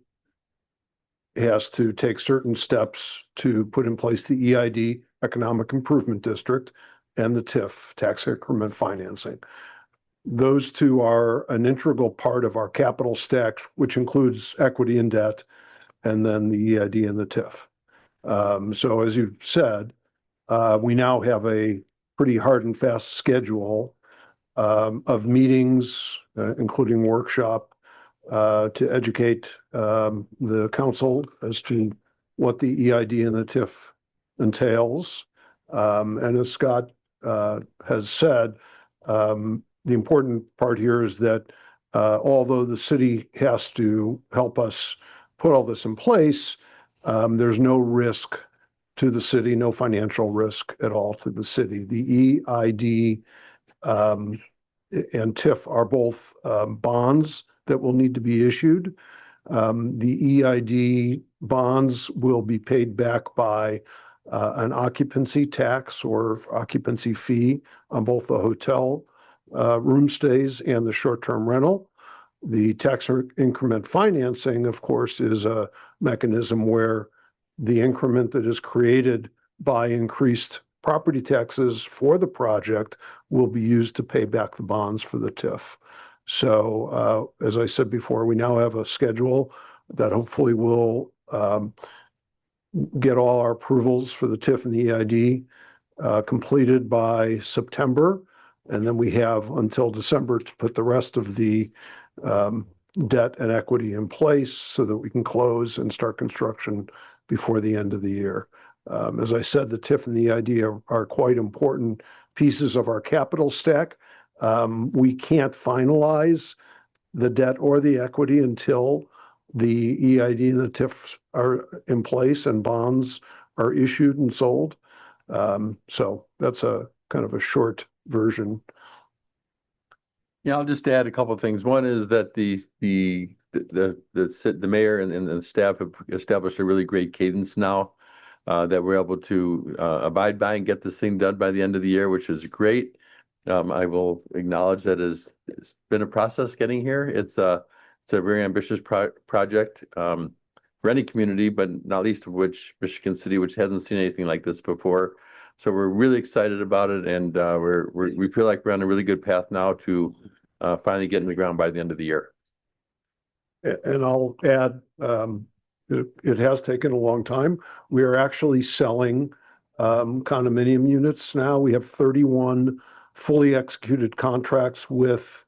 has to take certain steps to put in place the EID, Economic Improvement District, and the TIF, Tax Increment Financing. Those two are an integral part of our capital stack, which includes equity and debt, and then the EID and the TIF. So as you said, we now have a pretty hard and fast schedule of meetings, including workshop, to educate the council as to what the EID and the TIF entails. And as Scott has said, the important part here is that although the city has to help us put all this in place, there's no risk to the city, no financial risk at all to the city. The EID and TIF are both bonds that will need to be issued. The EID bonds will be paid back by an occupancy tax or occupancy fee on both the hotel room stays and the short-term rental. The tax increment financing, of course, is a mechanism where the increment that is created by increased property taxes for the project will be used to pay back the bonds for the TIF. So as I said before, we now have a schedule that hopefully will get all our approvals for the TIF and the EID completed by September. And then we have until December to put the rest of the debt and equity in place so that we can close and start construction before the end of the year. As I said, the TIF and the EID are quite important pieces of our capital stack. We can't finalize the debt or the equity until the EID and the TIF are in place and bonds are issued and sold. So that's a kind of a short version. Yeah, I'll just add a couple of things. One is that the mayor and the staff have established a really great cadence now that we're able to abide by and get this thing done by the end of the year, which is great. I will acknowledge that it's been a process getting here. It's a very ambitious project for any community, but not least of which Michigan City, which hasn't seen anything like this before. So we're really excited about it, and we feel like we're on a really good path now to finally get in the ground by the end of the year. And I'll add, it has taken a long time. We are actually selling condominium units now. We have 31 fully executed contracts with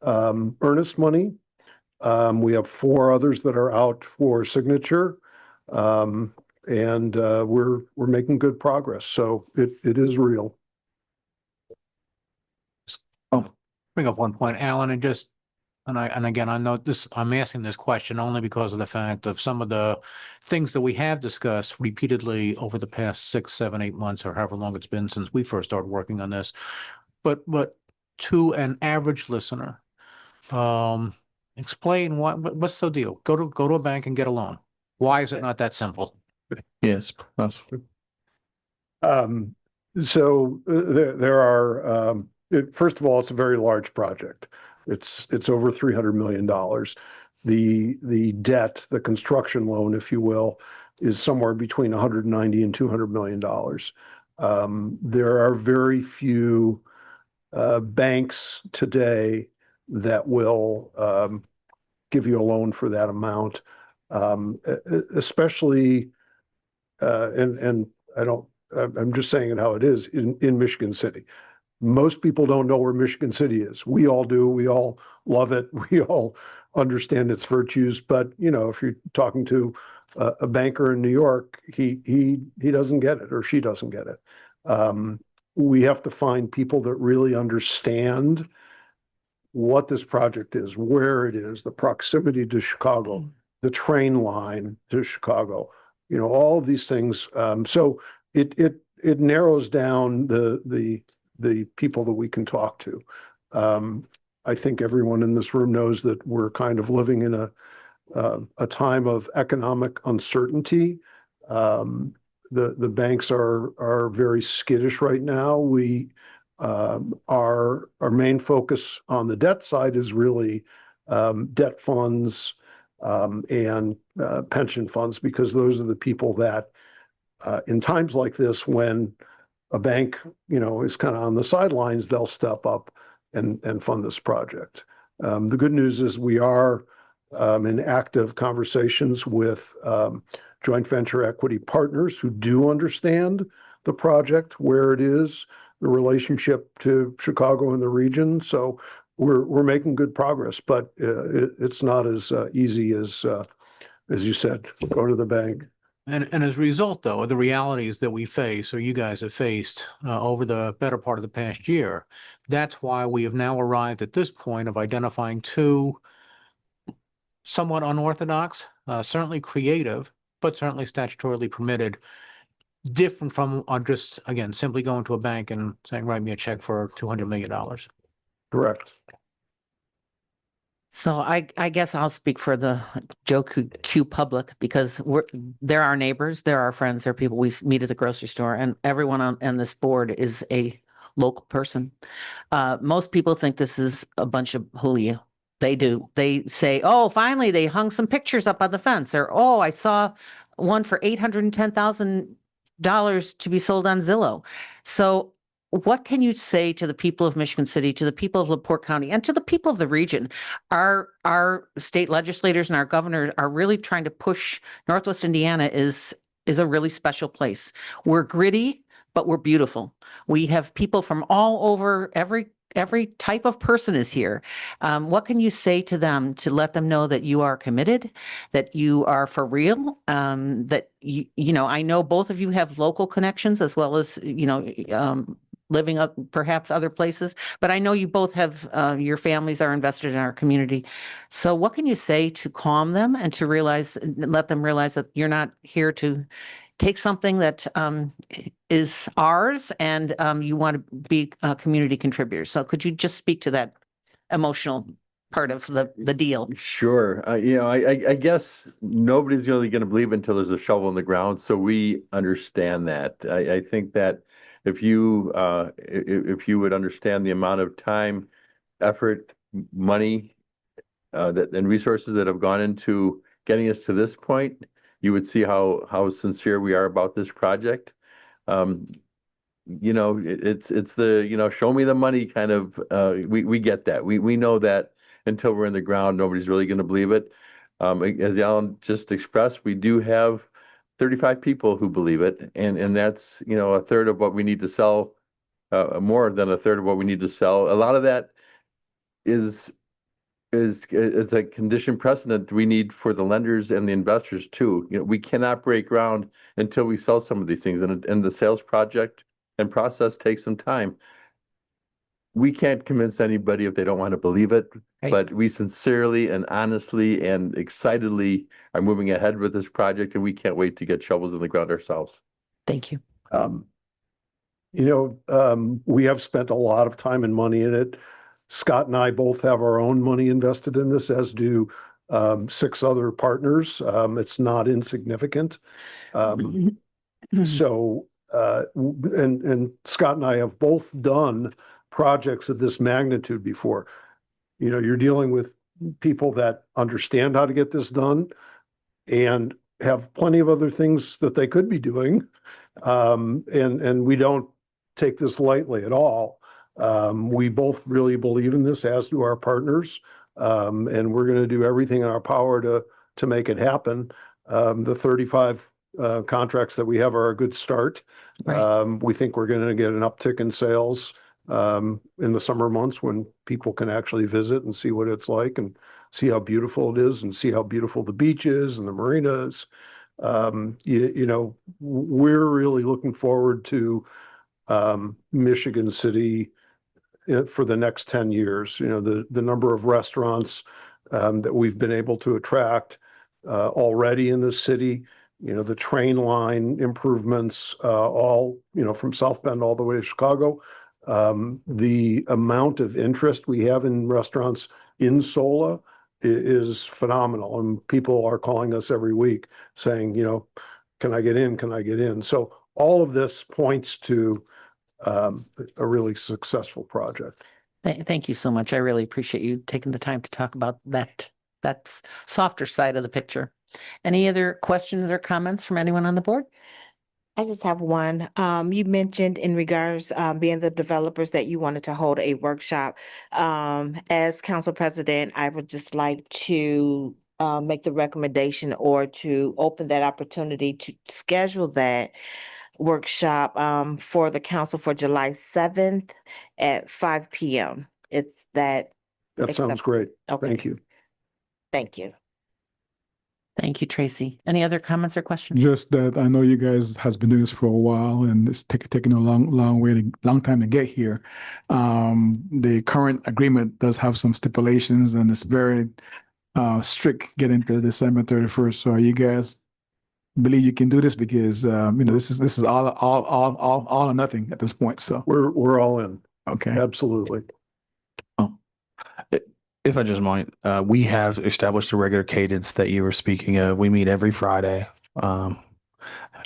earnest money. We have 4 others that are out for signature. And we're making good progress. So it is real. Bring up one point, Alan, and again, I know this, I'm asking this question only because of the fact of some of the things that we have discussed repeatedly over the past 6, 7, 8 months, or however long it's been since we first started working on this. But to an average listener, explain what's the deal? Go to a bank and get a loan. Why is it not that simple? Yes, that's. So there are. First of all, it's a very large project. It's over $300 million. The debt, the construction loan, if you will, is somewhere between 190 and $200 million. There are very few banks today that will give you a loan for that amount, especially, and I'm just saying it how it is in Michigan City. Most people don't know where Michigan City is. We all do. We all love it. We all understand its virtues. But, you know, if you're talking to a banker in New York, he doesn't get it, or she doesn't get it. We have to find people that really understand what this project is, where it is, the proximity to Chicago, the train line to Chicago, you know, all of these things. So it narrows down the people that we can talk to. I think everyone in this room knows that we're kind of living in a time of economic uncertainty. The banks are very skittish right now. Our main focus on the debt side is really debt funds and pension funds, because those are the people that in times like this, when a bank, you know, is kind of on the sidelines, they'll step up and fund this project. The good news is we are in active conversations with joint venture equity partners who do understand the project, where it is, the relationship to Chicago and the region. So we're making good progress, but it's not as easy as you said, go to the bank. And as a result, though, of the realities that we face, or you guys have faced over the better part of the past year, that's why we have now arrived at this point of identifying 2 somewhat unorthodox, certainly creative, but certainly statutorily permitted, different from just, again, simply going to a bank and saying, write me a check for $200 million. Correct. So I guess I'll speak for the Joe Q public because they're our neighbors, they're our friends, they're people we meet at the grocery store, and everyone on this board is a local person. Most people think this is a bunch of hooey. They do. They say, "Oh, finally, they hung some pictures up on the fence," or "Oh, I saw one for $810,000 to be sold on Zillow." So what can you say to the people of Michigan City, to the people of LaPorte County, and to the people of the region? Our state legislators and our governor are really trying to push Northwest Indiana is a really special place. We're gritty, but we're beautiful. We have people from all over, every type of person is here. What can you say to them to let them know that you are committed, that you are for real, that you know, I know both of you have local connections as well as, living up perhaps other places, but I know you both have, your families are invested in our community. So what can you say to calm them and to let them realize that you're not here to take something that is ours and you want to be a community contributor. So could you just speak to that emotional part of the deal? Sure. I guess nobody's really going to believe it until there's a shovel in the ground. So we understand that. I think that if you would understand the amount of time, effort, money, and resources that have gone into getting us to this point, you would see how sincere we are about this project. It's the show me the money kind of, we get that. We know that until we're in the ground, nobody's really going to believe it. As Alan just expressed, we do have 35 people who believe it, and that's a third of what we need to sell, more than a third of what we need to sell. A lot of that is a condition precedent we need for the lenders and the investors too. We cannot break ground until we sell some of these things, and the sales project and process takes some time. We can't convince anybody if they don't want to believe it, Right. but we sincerely and honestly and excitedly are moving ahead with this project, and we can't wait to get shovels in the ground ourselves. Thank you. We have spent a lot of time and money in it. Scott and I both have our own money invested in this, as do 6 other partners. It's not insignificant. So, and Scott and I have both done projects of this magnitude before. You're dealing with people that understand how to get this done and have plenty of other things that they could be doing. And we don't take this lightly at all. We both really believe in this, as do our partners. And we're going to do everything in our power to make it happen. The 35 contracts that we have are a good start. Right. We think we're going to get an uptick in sales in the summer months when people can actually visit and see what it's like and see how beautiful it is and see how beautiful the beach is and the marina is. We're really looking forward to Michigan City for the next 10 years. The number of restaurants that we've been able to attract already in the city, the train line improvements, all, from South Bend all the way to Chicago. The amount of interest we have in restaurants in SOLA is phenomenal. And people are calling us every week saying, can I get in? Can I get in? So all of this points to a really successful project. Thank you so much. I really appreciate you taking the time to talk about that softer side of the picture. Any other questions or comments from anyone on the board? I just have one. You mentioned in regards being the developers that you wanted to hold a workshop. As council president, I would just like to make the recommendation or to open that opportunity to schedule that workshop for the council for July 7th at 5 p.m. It's that. That sounds great. Okay. Thank you. Thank you. Thank you, Tracy. Any other comments or questions? Just that I know you guys has been doing this for a while, and it's taking a long time to get here. The current agreement does have some stipulations, and it's very strict getting to December 31st. So you guys believe you can do this? Because this is all or nothing at this point. So we're all in. Okay. Absolutely. If I just might, we have established a regular cadence that you were speaking of. We meet every Friday,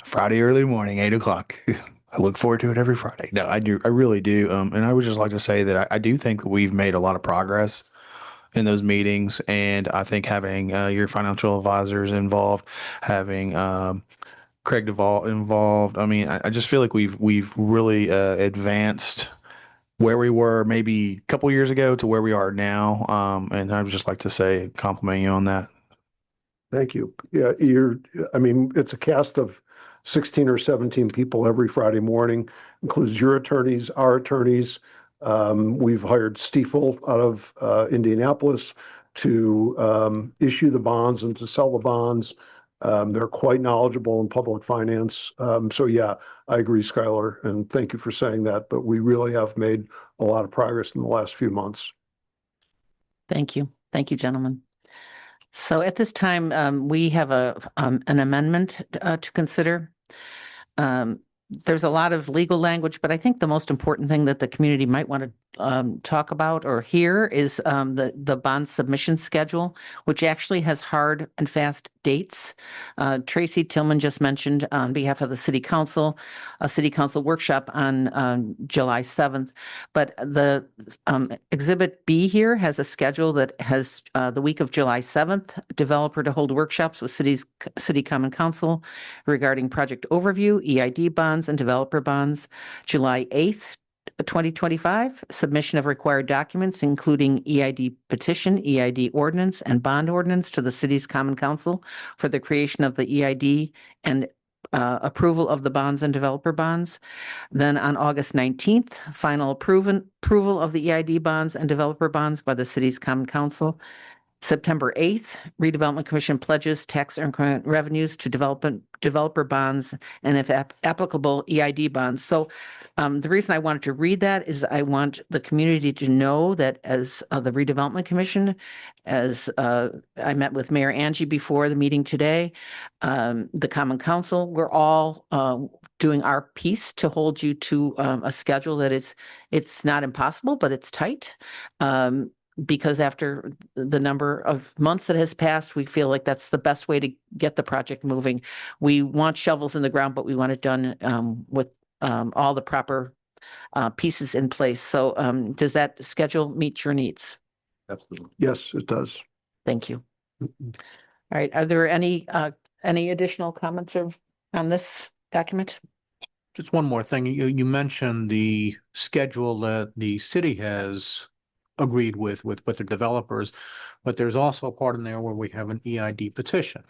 Friday early morning, 8 o'clock. I look forward to it every Friday. No, I do. I really do. And I would just like to say that I do think that we've made a lot of progress in those meetings. And I think having your financial advisors involved, having Craig Duvall involved, I mean, I just feel like we've really advanced where we were maybe a couple years ago to where we are now. And I would just like to say, compliment you on that. Thank you. Yeah, I mean, it's a cast of 16 or 17 people every Friday morning, includes your attorneys, our attorneys. We've hired Stiefel out of Indianapolis to issue the bonds and to sell the bonds. They're quite knowledgeable in public finance. So yeah, I agree, Skylar, and thank you for saying that. But we really have made a lot of progress in the last few months. Thank you. Thank you, gentlemen. So at this time, we have an amendment to consider. There's a lot of legal language, but I think the most important thing that the community might want to talk about or hear is the bond submission schedule, which actually has hard and fast dates. Tracy Tillman just mentioned on behalf of the City Council, a City Council workshop on July 7th. But the Exhibit B here has a schedule that has the week of July 7th, developer to hold workshops with City Common Council regarding project overview, EID bonds, and developer bonds. July 8th, 2025, submission of required documents, including EID petition, EID ordinance, and bond ordinance to the city's common council for the creation of the EID and approval of the bonds and developer bonds. Then on August 19th, final approval of the EID bonds and developer bonds by the city's common council. September 8th, Redevelopment Commission pledges tax increment revenues to developer bonds and if applicable, EID bonds. So the reason I wanted to read that is I want the community to know that as the Redevelopment Commission, as I met with Mayor Angie before the meeting today, the Common Council, we're all doing our piece to hold you to a schedule that it's not impossible, but it's tight. Because after the number of months that has passed, we feel like that's the best way to get the project moving. We want shovels in the ground, but we want it done with all the proper pieces in place. So does that schedule meet your needs? Absolutely. Yes, it does. Thank you. All right. Are there any additional comments on this document? Just one more thing. You mentioned the schedule that the city has agreed with the developers, but there's also a part in there where we have an EID petition.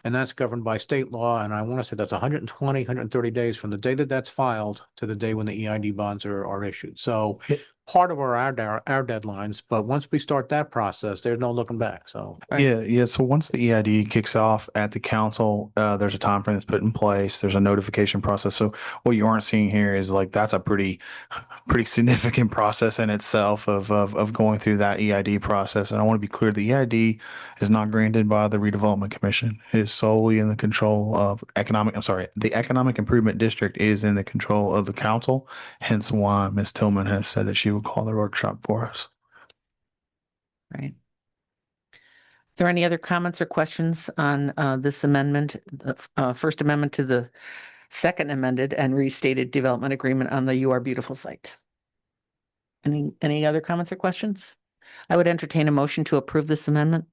And that's governed by state law. And I want to say that's 120, 130 days from the day that that's filed to the day when the EID bonds are issued. So part of our deadlines, but once we start that process, there's no looking back. So Yeah. So once the EID kicks off at the council, there's a time frame that's put in place. There's a notification process. So what you aren't seeing here is like that's a pretty significant process in itself of going through that EID process. And I want to be clear: the EID is not granted by the Redevelopment Commission. It is solely in the control of the Economic Improvement District is in the control of the council. Hence why Ms. Tillman has said that she would call the workshop for us. Right. Is there any other comments or questions on this amendment, the First Amendment to the Second Amended and Restated Development Agreement on the You Are Beautiful site? Any other comments or questions? I would entertain a motion to approve this amendment.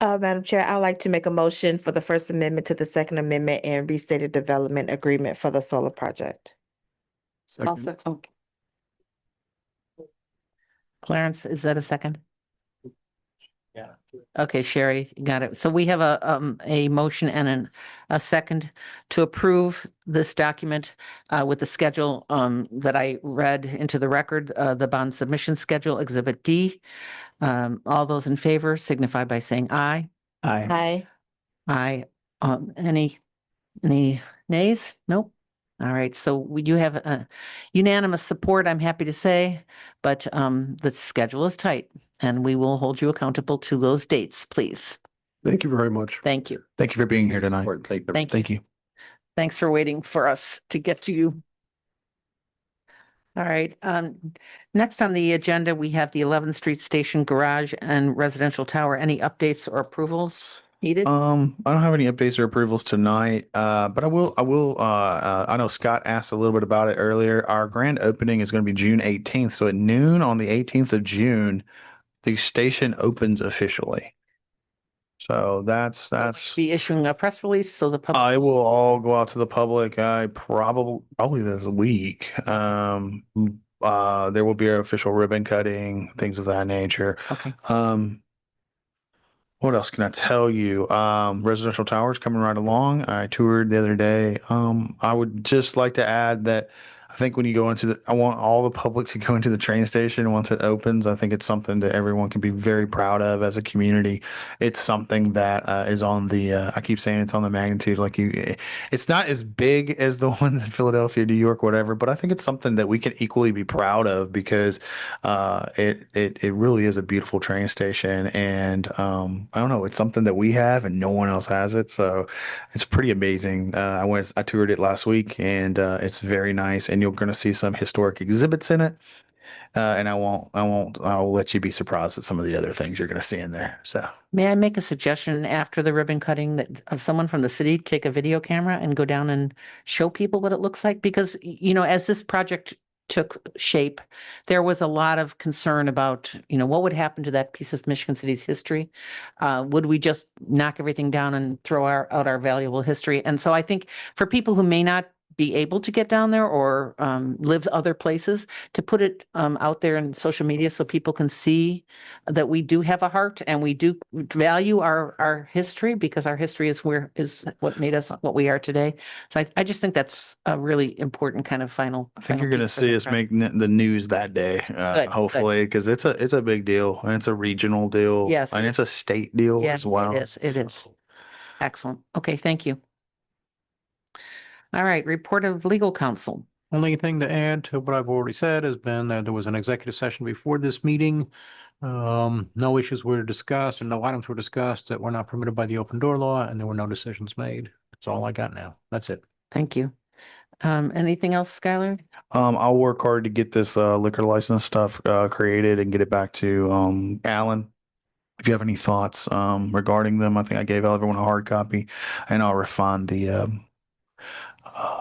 Madam Chair, I'd like to make a motion for the First Amendment to the Second Amendment and Restated Development Agreement for the solar project. Okay. Clarence, is that a second? Yeah. Okay, Sherry, got it. So we have a motion and a second to approve this document with the schedule that I read into the record, the bond submission schedule, Exhibit D. All those in favor signify by saying aye. Aye. Aye. Any nays? Nope. All right, so you have a unanimous support, I'm happy to say, but the schedule is tight and we will hold you accountable to those dates, please. Thank you very much. Thank you. Thank you for being here tonight. Thank you. Thanks for waiting for us to get to you. All right, next on the agenda, we have the 11th Street Station Garage and Residential Tower. Any updates or approvals needed? I don't have any updates or approvals tonight, but I know Scott asked a little bit about it earlier. Our grand opening is going to be June 18th. So at noon on the 18th of June, the station opens officially. So that's Be issuing a press release so the public. I will all go out to the public. I probably this week. There will be an official ribbon cutting, things of that nature. Okay. What else can I tell you? Residential towers coming right along. I toured the other day. I would just like to add that I think when you go into I want all the public to go into the train station once it opens. I think it's something that everyone can be very proud of as a community. It's something that is on the, I keep saying it's on the magnitude, it's not as big as the ones in Philadelphia, New York, whatever, but I think it's something that we can equally be proud of because it really is a beautiful train station. And I don't know, it's something that we have and no one else has it. So it's pretty amazing. I toured it last week and it's very nice. And you're going to see some historic exhibits in it. And I'll let you be surprised at some of the other things you're going to see in there. So May I make a suggestion after the ribbon cutting that someone from the city take a video camera and go down and show people what it looks like? Because, as this project took shape, there was a lot of concern about, what would happen to that piece of Michigan City's history? Would we just knock everything down and throw out our valuable history? And so I think for people who may not be able to get down there or live other places, to put it out there in social media so people can see that we do have a heart and we do value our history, because our history is what made us what we are today. So I just think that's a really important kind of final. I think you're going to see us make the news that day, hopefully, because it's a big deal and it's a regional deal. Yes, and it's a state deal as well. It is. Excellent. Okay, thank you. All right, report of legal counsel. Only thing to add to what I've already said has been that there was an executive session before this meeting. No issues were discussed and no items were discussed that were not permitted by the open door law, and there were no decisions made. That's all I got now. That's it. Thank you. Anything else, Skylar? I'll work hard to get this liquor license stuff created and get it back to Alan. If you have any thoughts regarding them, I think I gave everyone a hard copy, and I'll refine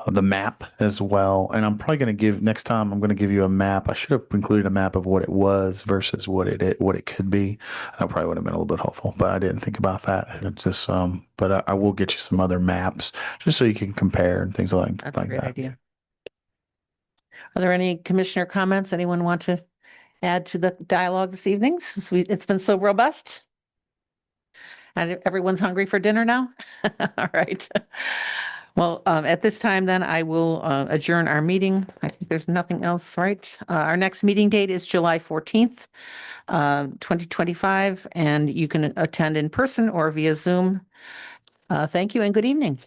the map as well. And I'm probably going to next time I'm going to give you a map. I should have included a map of what it was versus what it could be. That probably would have been a little bit helpful, but I didn't think about that. It just but I will get you some other maps just so you can compare and things like That's like a great that. idea. Are there any commissioner comments? Anyone want to add to the dialogue this evening? Since it's been so robust. And everyone's hungry for dinner now? All right. Well, at this time, then I will adjourn our meeting. I think there's nothing else, right? Our next meeting date is July 14th, 2025, and you can attend in person or via Zoom. Thank you and good evening.